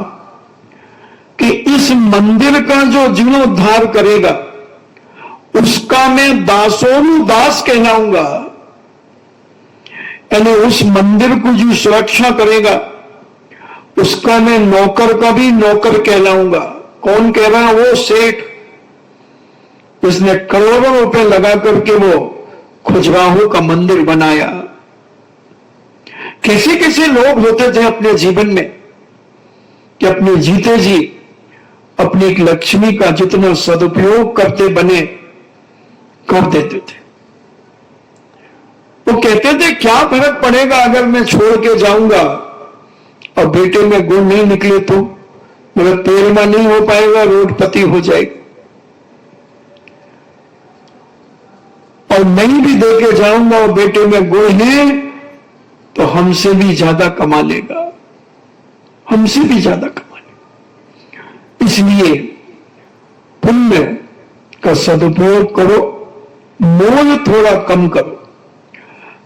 कि इस मंदिर का जो जीर्णोद्धार करेगा उसका मैं दासोनु दास कहलाऊंगा। यानी उस मंदिर को जो सुरक्षा करेगा, उसका मैं नौकर का भी नौकर कहलाऊंगा। कौन कह रहा है? वो सेठ, उसने करोड़ों रुपए लगा करके वो खजुराहो का मंदिर बनाया। कैसे कैसे लोग होते थे अपने जीवन में कि अपने जीते जी अपनी एक लक्ष्मी का जितना सदुपयोग करते बने कर देते थे। वो कहते थे क्या फर्क पड़ेगा अगर मैं छोड़ के जाऊंगा और बेटे में गुण नहीं निकले तो मेरा तेरमा नहीं हो पाएगा, रोडपति हो जाएगा। और नहीं भी दे के जाऊंगा और बेटे में गुण है तो हमसे भी ज्यादा कमा लेगा, हमसे भी ज्यादा कमा लेगा। इसलिए पुण्य का सदुपयोग करो, मोल थोड़ा कम करो,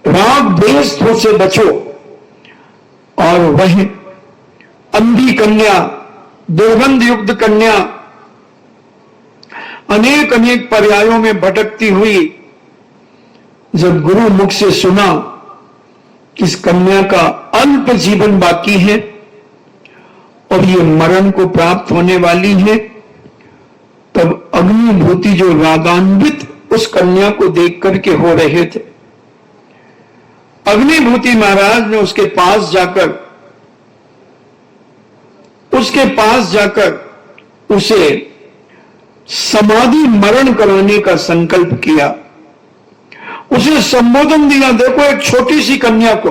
राग द्वेष से बचो। और वह अंधी कन्या, दुर्गंध युक्त कन्या अनेक अनेक पर्यायों में भटकती हुई जब गुरु मुख से सुना कि इस कन्या का अल्प जीवन बाकी है और ये मरण को प्राप्त होने वाली है, तब अग्निभूति जो रागान्वित उस कन्या को देख करके हो रहे थे, अग्निभूति महाराज ने उसके पास जाकर उसे समाधि मरण कराने का संकल्प किया। उसे संबोधन दिया। देखो एक छोटी सी कन्या को,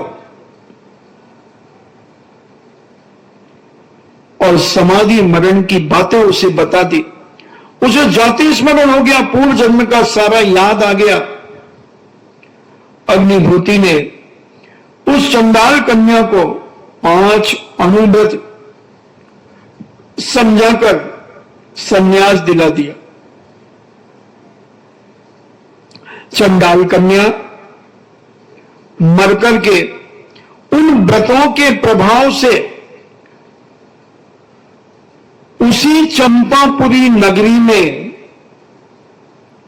और समाधि मरण की बातें उसे बता दी। उसे जाति स्मरण हो गया, पूर्व जन्म का सारा याद आ गया। अग्निभूति ने उस चंडाल कन्या को 5 अणुव्रत समझाकर संन्यास दिला दिया। चंडाल कन्या मरकर के उन व्रतों के प्रभाव से उसी चंपापुरी नगरी में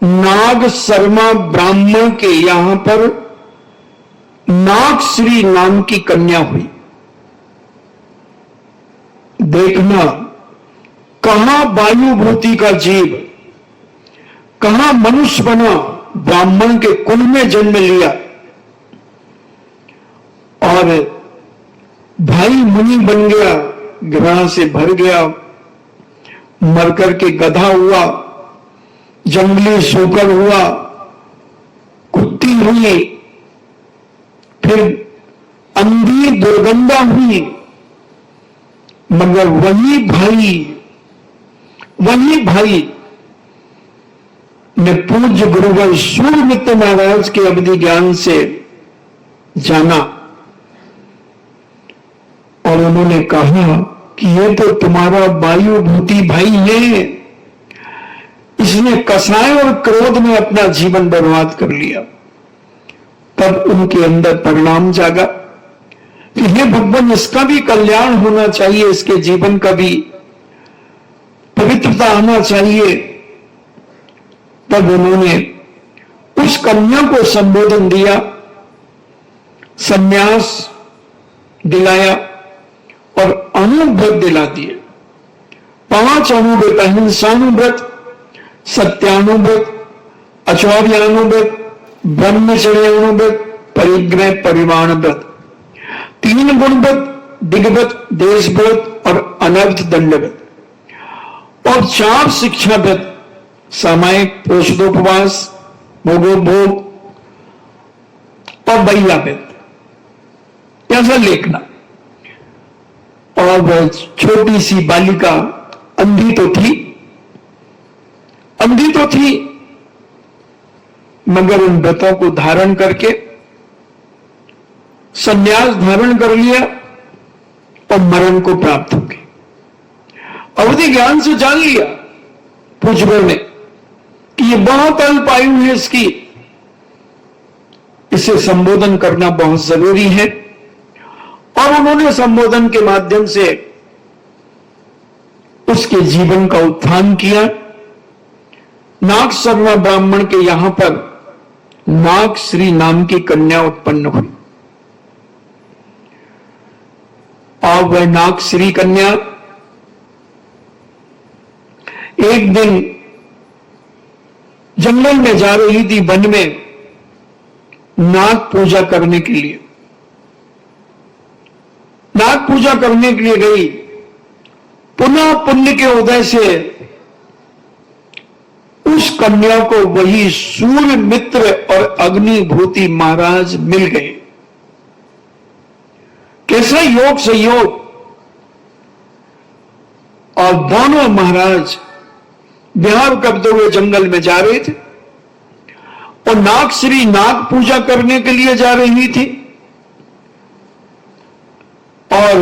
नाग शर्मा ब्राह्मण के यहां पर नागश्री नाम की कन्या हुई। देखना कहां वायुभूति का जीव, कहां मनुष्य बना, ब्राह्मण के कुल में जन्म लिया और भाई मुनि बन गया, ग्रह से भर गया, मरकर के गधा हुआ, जंगली सूकर हुआ, कुत्ती हुई, फिर अंधी दुर्गंधा हुई, मगर वही भाई ने पूज्य गुरुवर सूर्यमित्र महाराज के अवधि ज्ञान से जाना और उन्होंने कहा कि ये तो तुम्हारा वायुभूति भाई है, इसने कसाय और क्रोध में अपना जीवन बर्बाद कर लिया। तब उनके अंदर परिणाम जागा कि हे भगवान, इसका भी कल्याण होना चाहिए, इसके जीवन का भी पवित्रता आना चाहिए। तब उन्होंने उस कन्या को संबोधन दिया, संन्यास दिलाया और अणुव्रत दिला दिए। 5 अणुव्रत, अहिंसानुव्रत, सत्यानुव्रत, अचौर्यानुव्रत, ब्रह्मचर्यानुव्रत, परिग्रह परिमाण व्रत, 3 गुणव्रत, दिग्व्रत, देशव्रत और अनर्थ दंडव्रत, और 4 शिक्षा व्रत, सामायिक, पोषदोपवास, भोगोपभोग और बैलाव्रत, ऐसा लिखना। और वह छोटी सी बालिका अंधी तो थी मगर उन व्रतों को धारण करके संन्यास धारण कर लिया और मरण को प्राप्त हो गई। अवधि ज्ञान से जान लिया पूज्यवर ने कि ये बहुत अल्प आयु है इसकी, इसे संबोधन करना बहुत जरूरी है। और उन्होंने संबोधन के माध्यम से उसके जीवन का उत्थान किया। नाग शर्मा ब्राह्मण के यहां पर नागश्री नाम की कन्या उत्पन्न हुई और वह नागश्री कन्या एक दिन जंगल में जा रही थी, वन में नाग पूजा करने के लिए। नाग पूजा करने के लिए गई। पुनः पुण्य के उदय से उस कन्या को वही सूर्य मित्र और अग्निभूति महाराज मिल गए। कैसा योग संयोग! और दोनों महाराज विहार करते हुए जंगल में जा रहे थे और नागश्री नाग पूजा करने के लिए जा रही थी। और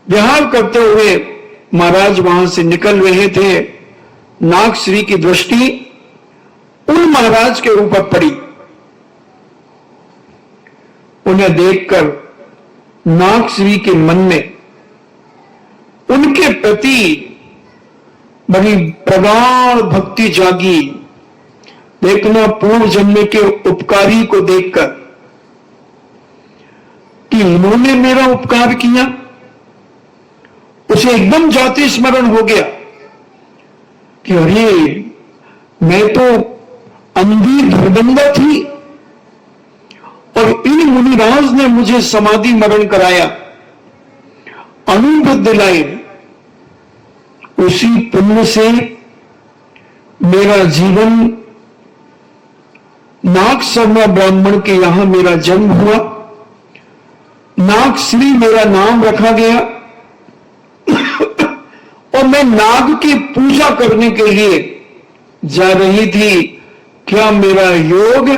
विहार करते हुए महाराज वहां से निकल रहे थे। नागश्री की दृष्टि उन महाराज के ऊपर पड़ी। उन्हें देखकर नागश्री के मन में उनके प्रति बड़ी प्रगाढ़ भक्ति जागी। देखना, पूर्व जन्म के उपकारी को देखकर कि इन्होंने मेरा उपकार किया, उसे एकदम जाति स्मरण हो गया कि अरे, मैं तो अंधी धरबंदा थी और इन मुनिराज ने मुझे समाधि मरण कराया, अनुभव दिलाए। उसी पुण्य से मेरा जीवन नागशर्मा ब्राह्मण के यहां मेरा जन्म हुआ, नागश्री मेरा नाम रखा गया और मैं नाग की पूजा करने के लिए जा रही थी। क्या मेरा योग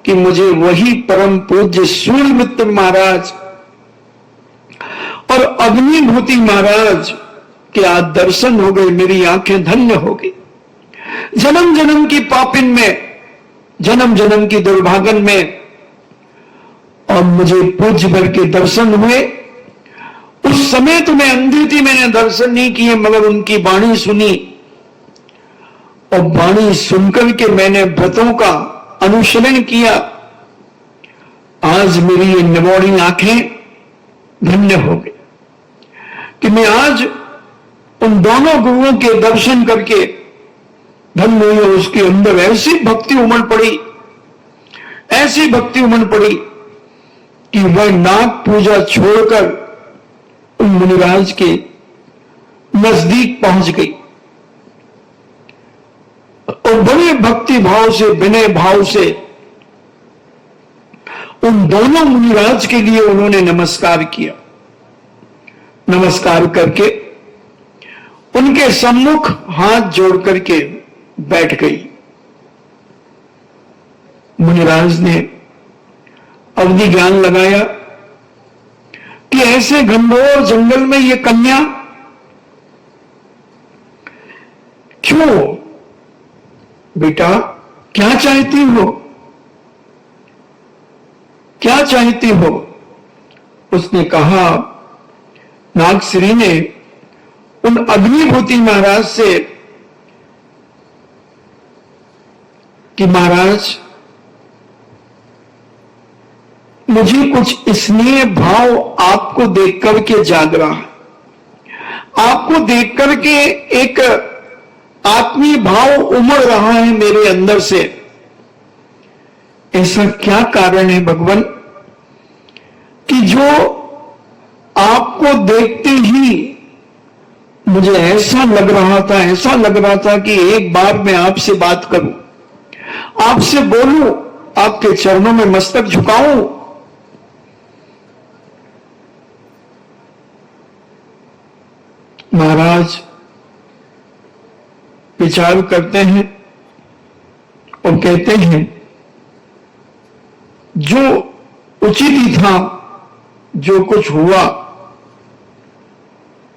कि मुझे वही परम पूज्य सूर्य मित्र महाराज और अग्निभूति महाराज के आज दर्शन हो गए, मेरी आंखें धन्य हो गई। जन्म जन्म की पापिन में, जन्म जन्म की दुर्भागन में, और मुझे पूज्य भर के दर्शन हुए। उस समय तो मैं अंधी थी, मैंने दर्शन नहीं किए, मगर उनकी वाणी सुनी और वाणी सुनकर के मैंने व्रतों का अनुसरण किया। आज मेरी ये निवौड़ी आंखें धन्य हो गई कि मैं आज उन दोनों गुरुओं के दर्शन करके धन्य हुई। उसके अंदर ऐसी भक्ति उमड़ पड़ी, ऐसी भक्ति उमड़ पड़ी कि वह नाग पूजा छोड़कर उन मुनिराज के नजदीक पहुंच गई और बड़े भक्ति भाव से, विनय भाव से उन दोनों मुनिराज के लिए उन्होंने नमस्कार किया। नमस्कार करके उनके सम्मुख हाथ जोड़ करके बैठ गई। मुनिराज ने अवधि ज्ञान लगाया कि ऐसे घनघोर जंगल में ये कन्या क्यों? बेटा, क्या चाहती हो? क्या चाहती हो? उसने कहा, नागश्री ने उन अग्निभूति महाराज से कि महाराज, मुझे कुछ स्नेह भाव आपको देख करके जाग रहा है, आपको देख करके एक आत्मीय भाव उमड़ रहा है मेरे अंदर से। ऐसा क्या कारण है भगवान कि जो आपको देखते ही मुझे ऐसा लग रहा था, ऐसा लग रहा था कि एक बार मैं आपसे बात करूं, आपसे बोलूं, आपके चरणों में मस्तक झुकाऊं। महाराज विचार करते हैं और कहते हैं, जो उचित ही था जो कुछ हुआ,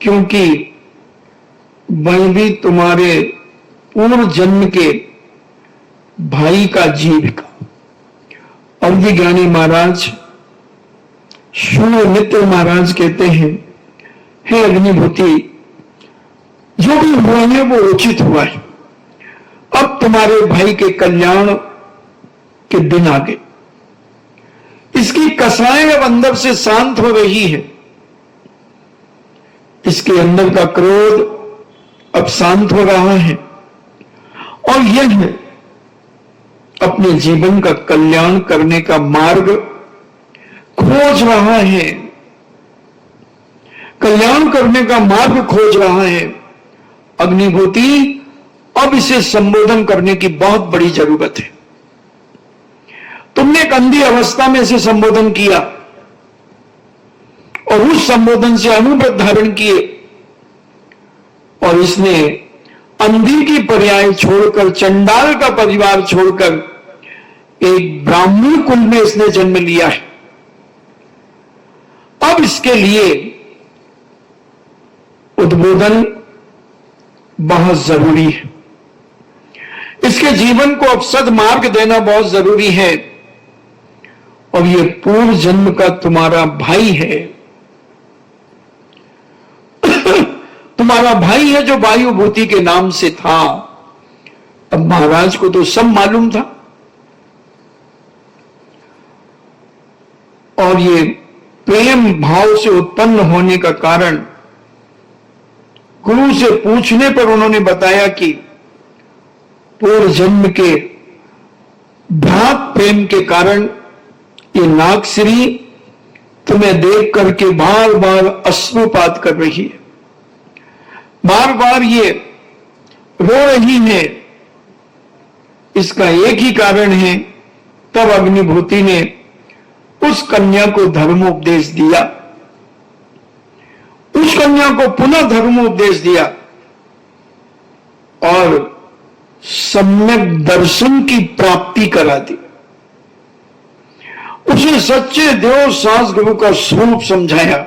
क्योंकि मैं भी तुम्हारे पूर्व जन्म के भाई का जीव का। अवधि ज्ञानी महाराज, सूर्य मित्र महाराज कहते हैं, हे अग्निभूति, जो भी हुआ है वो उचित हुआ है। अब तुम्हारे भाई के कल्याण के दिन आ गए। इसकी कसाएं अब अंदर से शांत हो रही है, इसके अंदर का क्रोध अब शांत हो रहा है और यह अपने जीवन का कल्याण करने का मार्ग खोज रहा है, कल्याण करने का मार्ग खोज रहा है। अग्निहोत्री अब इसे संबोधन करने की बहुत बड़ी जरूरत है। तुमने एक अंधी अवस्था में इसे संबोधन किया और उस संबोधन से अनुव्रत धारण किए और इसने अंधी की पर्याय छोड़कर, चंडाल का परिवार छोड़कर एक ब्राह्मण कुल में इसने जन्म लिया है। अब इसके लिए उद्बोधन बहुत जरूरी है, इसके जीवन को अब सद्मार्ग देना बहुत जरूरी है। और ये पूर्व जन्म का तुम्हारा भाई है, तुम्हारा भाई है जो वायुभूति के नाम से था। अब महाराज को तो सब मालूम था और ये प्रेम भाव से उत्पन्न होने का कारण गुरु से पूछने पर उन्होंने बताया कि पूर्व जन्म के भ्रात प्रेम के कारण ये नागश्री तुम्हें देख करके बार बार अश्रुपात कर रही है, बार बार ये रो रही है। इसका एक ही कारण है, तब अग्निहोत्री ने उस कन्या को धर्मोपदेश दिया, उस कन्या को पुनः धर्मोपदेश दिया और सम्यक दर्शन की प्राप्ति करा दी। उसे सच्चे देव सास गुरु का स्वरूप समझाया,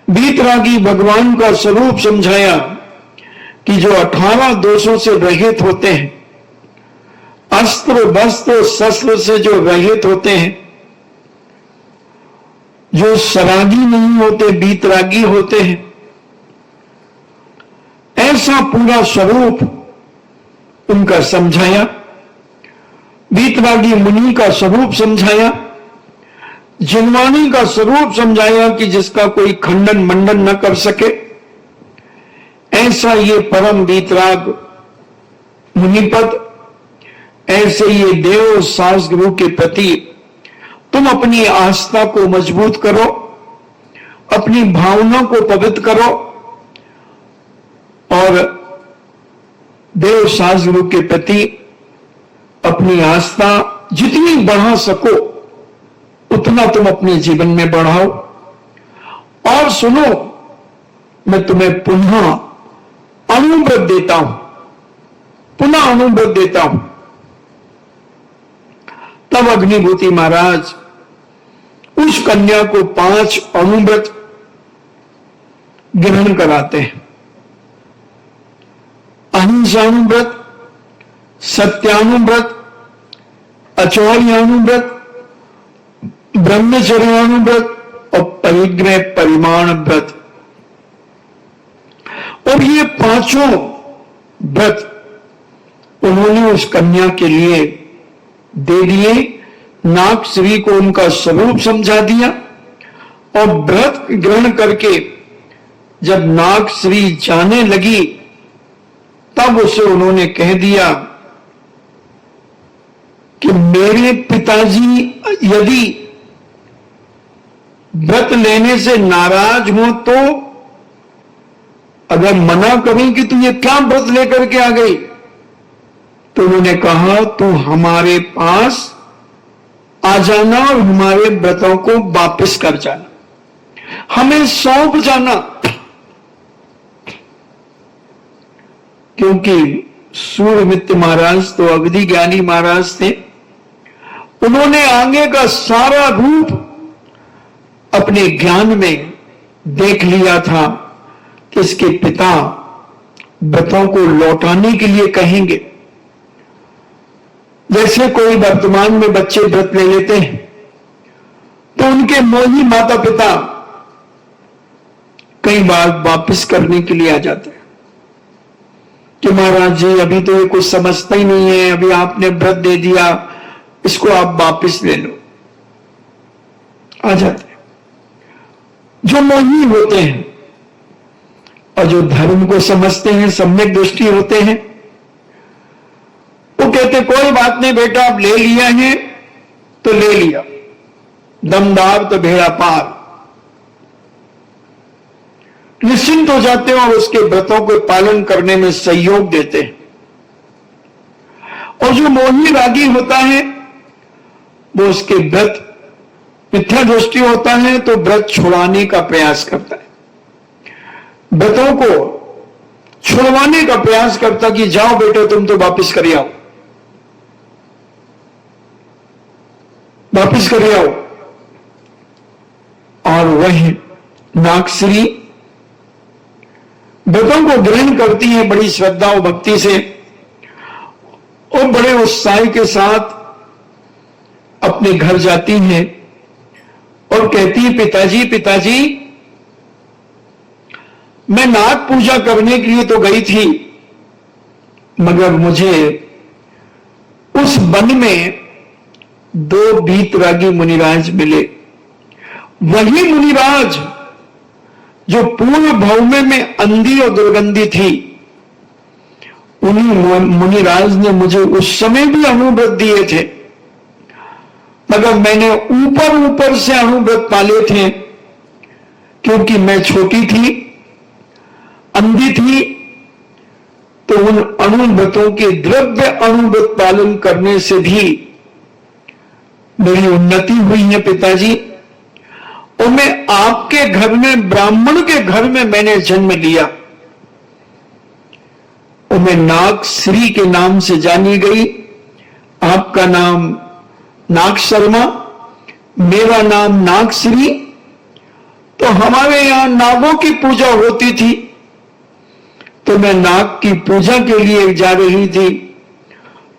बीतरागी भगवान का स्वरूप समझाया कि जो 18 दोषों से रहित होते हैं, अस्त्र वस्त्र शस्त्र से जो रहित होते हैं, जो सरागी नहीं होते, बीतरागी होते हैं, ऐसा पूरा स्वरूप उनका समझाया। बीतरागी मुनि का स्वरूप समझाया, जिनवाणी का स्वरूप समझाया कि जिसका कोई खंडन मंडन न कर सके। ऐसा ये परम बीतराग मुनिपद, ऐसे ये देव सास गुरु के प्रति तुम अपनी आस्था को मजबूत करो, अपनी भावना को पवित्र करो और देव सास गुरु के प्रति अपनी आस्था जितनी बढ़ा सको उतना तुम अपने जीवन में बढ़ाओ। और सुनो, मैं तुम्हें पुनः अनुव्रत देता हूं, पुनः अनुव्रत देता हूं। तब अग्निहोत्री महाराज उस कन्या को 5 अनुव्रत ग्रहण कराते हैं। अहिंसानुव्रत, सत्यानुव्रत, अचौर्यानुव्रत, ब्रह्मचर्यानुव्रत और परिग्रह परिमाण व्रत। और ये 5 व्रत उन्होंने उस कन्या के लिए दे दिए। नागश्री को उनका स्वरूप समझा दिया और व्रत ग्रहण करके जब नागश्री जाने लगी तब उसे उन्होंने कह दिया कि मेरे पिताजी यदि व्रत लेने से नाराज हो तो अगर मना करें कि तू ये क्या व्रत लेकर के आ गई, तो उन्होंने कहा तू हमारे पास आ जाना और हमारे व्रतों को वापस कर जाना, हमें सौंप जाना। क्योंकि सूर्यमित्र महाराज तो अवधि ज्ञानी महाराज थे, उन्होंने आगे का सारा रूप अपने ज्ञान में देख लिया था कि इसके पिता व्रतों को लौटाने के लिए कहेंगे। जैसे कोई वर्तमान में बच्चे व्रत ले लेते हैं तो उनके मोही माता पिता कई बार वापस करने के लिए आ जाते हैं कि महाराज जी अभी तो ये कुछ समझता ही नहीं है, अभी आपने व्रत दे दिया, इसको आप वापस ले लो। आ जाते हैं। जो मोही होते हैं और जो धर्म को समझते हैं, सम्यक दृष्टि होते हैं, वो कहते कोई बात नहीं बेटा, अब ले लिया है तो ले लिया, दमदार तो भेड़ा पार, निश्चिंत हो जाते हैं और उसके व्रतों को पालन करने में सहयोग देते हैं। और जो मोही रागी होता है वो उसके व्रत मिथ्या दृष्टि होता है तो व्रत छुड़ाने का प्रयास करता है, व्रतों को छुड़वाने का प्रयास करता कि जाओ बेटा तुम तो वापिस कर आओ, वापिस कर आओ। और वह नागश्री व्रतों को ग्रहण करती है बड़ी श्रद्धा और भक्ति से और बड़े उत्साह के साथ अपने घर जाती हैं और कहती है पिताजी पिताजी, मैं नाग पूजा करने के लिए तो गई थी मगर मुझे उस वन में 2 वीतरागी मुनिराज मिले। वही मुनिराज जो पूर्व भौमे में अंधी और दुर्गंधी थी, उन्हीं मुनिराज ने मुझे उस समय भी अणुव्रत दिए थे, मगर मैंने ऊपर ऊपर से अणुव्रत पाले थे क्योंकि मैं छोटी थी, अंधी थी, तो उन अणुव्रतों के द्रव्य अणुव्रत पालन करने से भी मेरी उन्नति हुई है पिताजी। और मैं आपके घर में, ब्राह्मण के घर में मैंने जन्म लिया और मैं नागश्री के नाम से जानी गई। आपका नाम नाग शर्मा, मेरा नाम नागश्री। तो हमारे यहां नागों की पूजा होती थी तो मैं नाग की पूजा के लिए जा रही थी,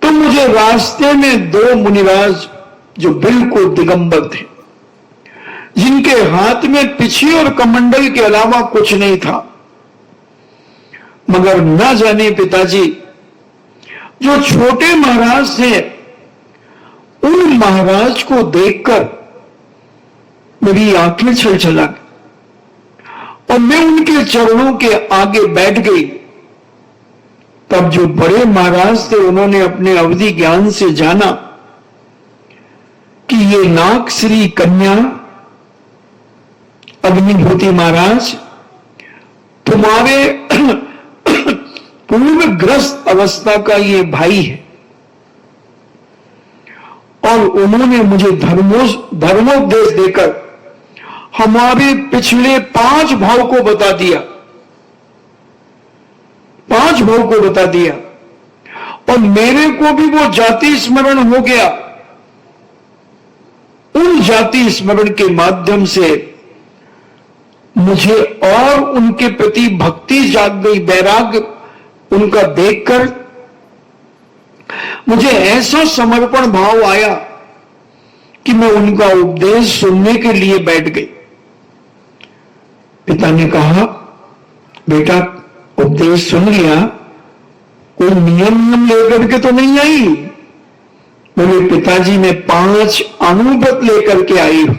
तो मुझे रास्ते में 2 मुनिराज जो बिल्कुल दिगंबर थे, जिनके हाथ में पिछी और कमंडल के अलावा कुछ नहीं था, मगर न जाने पिताजी जो छोटे महाराज थे उन महाराज को देखकर मेरी आंखें छलछला गई और मैं उनके चरणों के आगे बैठ गई। तब जो बड़े महाराज थे उन्होंने अपने अवधि ज्ञान से जाना कि ये नागश्री कन्या अग्निहोत्री महाराज तुम्हारे पूर्वग्रस्त अवस्था का ये भाई है। और उन्होंने मुझे धर्मोपदेश देकर हमारे पिछले 5 भाव को बता दिया, 5 भाव को बता दिया और मेरे को भी वो जाति स्मरण हो गया। उन जाति स्मरण के माध्यम से मुझे और उनके प्रति भक्ति जाग गई, वैराग्य उनका देखकर मुझे ऐसा समर्पण भाव आया कि मैं उनका उपदेश सुनने के लिए बैठ गई। पिता ने कहा बेटा उपदेश सुन लिया, कोई नियम लेकर के तो नहीं आई? बोले पिताजी मैं 5 अणुव्रत लेकर के आई हूं,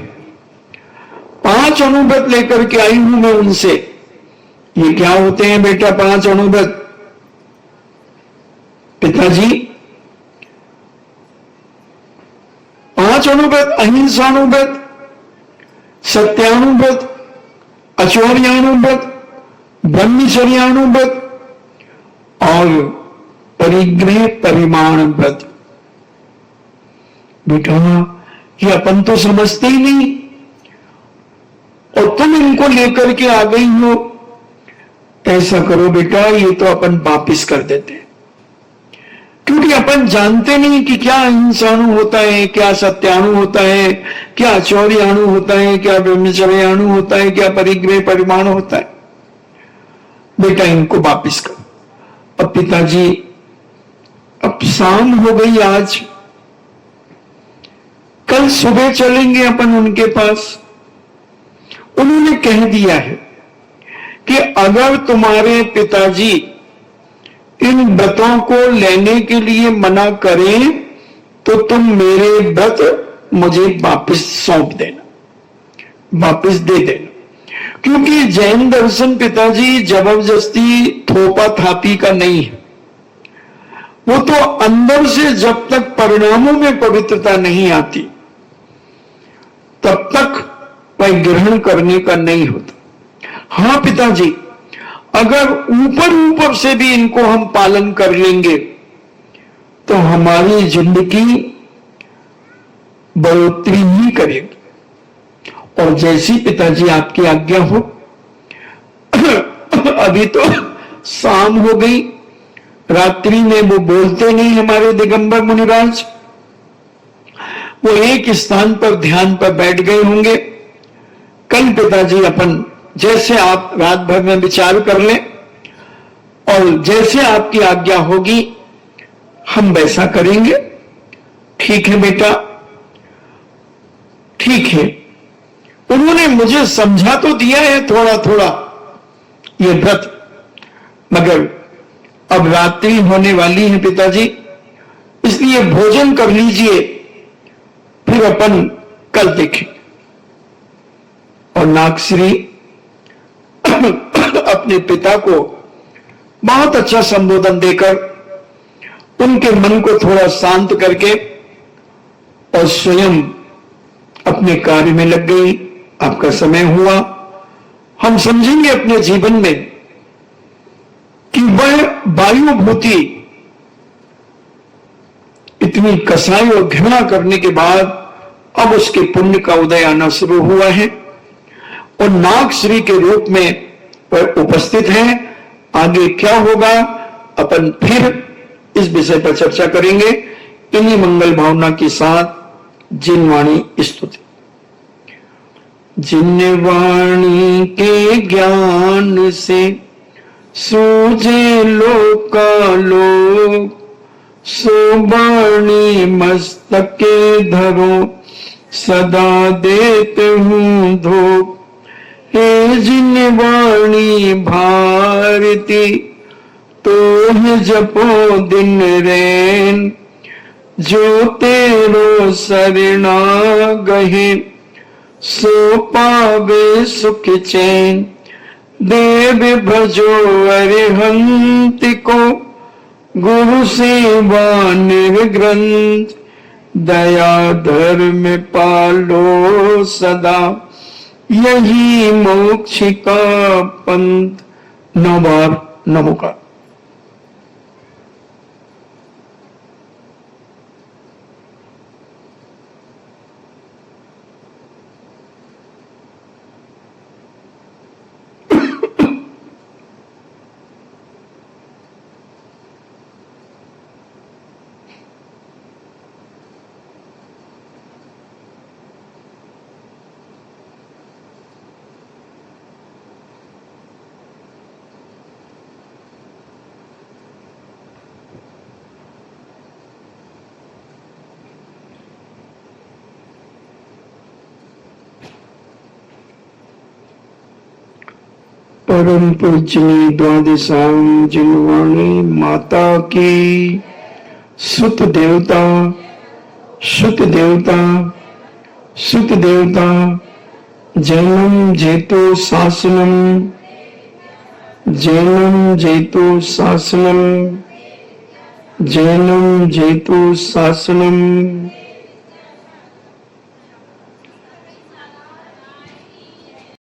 5 अणुव्रत लेकर के आई हूं मैं उनसे। ये क्या होते हैं बेटा 5 अणुव्रत? पिताजी 5 अणुव्रत: अहिंसाणुव्रत, सत्याणुव्रत, अचौर्याणुव्रत, ब्रह्मचर्याणुव्रत और परिग्रह परिमाण व्रत। बेटा ये अपन तो समझते ही नहीं और तुम इनको लेकर के आ गई हो। ऐसा करो बेटा ये तो अपन वापिस कर देते हैं, क्योंकि अपन जानते नहीं कि क्या अहिंसाणु होता है, क्या सत्याणु होता है, क्या अचौर्याणु होता है, क्या ब्रह्मचर्याणु होता है, क्या परिग्रह परिमाण होता है। बेटा इनको वापिस करो। अब पिताजी अब शाम हो गई, आज कल सुबह चलेंगे अपन उनके पास। उन्होंने कह दिया है कि अगर तुम्हारे पिताजी इन व्रतों को लेने के लिए मना करें तो तुम मेरे व्रत मुझे वापस सौंप देना। वापस दे देना। क्योंकि जैन दर्शन पिताजी जबरदस्ती थोपा थापी का नहीं है। वो तो अंदर से जब तक परिणामों में पवित्रता नहीं आती तब तक वह ग्रहण करने का नहीं होता। हां पिताजी, अगर ऊपर ऊपर से भी इनको हम पालन कर लेंगे तो हमारी जिंदगी बढ़ोतरी ही करेगी। और जैसी पिताजी आपकी आज्ञा हो। अभी तो शाम हो गई, रात्रि में वो बोलते नहीं हमारे दिगंबर मुनिराज, वो एक स्थान पर ध्यान पर बैठ गए होंगे। कल पिताजी अपन जैसे आप रात भर में विचार कर लें और जैसे आपकी आज्ञा होगी हम वैसा करेंगे। ठीक है बेटा, ठीक है। उन्होंने मुझे समझा तो दिया है थोड़ा थोड़ा ये व्रत, मगर अब रात्रि होने वाली है पिताजी, इसलिए भोजन कर लीजिए, फिर अपन कल देखें। और नागश्री अपने पिता को बहुत अच्छा संबोधन देकर उनके मन को थोड़ा शांत करके और स्वयं अपने कार्य में लग गई। आपका समय हुआ। हम समझेंगे अपने जीवन में कि वह वायुभूति इतनी कसाई और घृणा करने के बाद अब उसके पुण्य का उदय आना शुरू हुआ है और नागश्री के रूप में वह उपस्थित है। आगे क्या होगा अपन फिर इस विषय पर चर्चा करेंगे। इन्हीं मंगल भावना के साथ जिनवाणी स्तुति। जिनवाणी के ज्ञान से सूझे लोकालोक, सो वाणी मस्तके धरो सदा देते हूँ धोख। हे जिनवाणी भारती तो है जपो दिन रैन, जो तेरो सरना गहे सो पावे सुख चैन। देव भजो अरिहंत को गुरु सेवा निर्ग्रंथ, दया धर्म पालो सदा यही मोक्ष का पंथ। नवार नमोकार। परम पूजनी द्वादशांग जिनवाणी माता की सुत देवता सुत देवता सुत देवता जैनम जेतो शासनम जैनम जेतो शासनम जैनम जेतो शासनम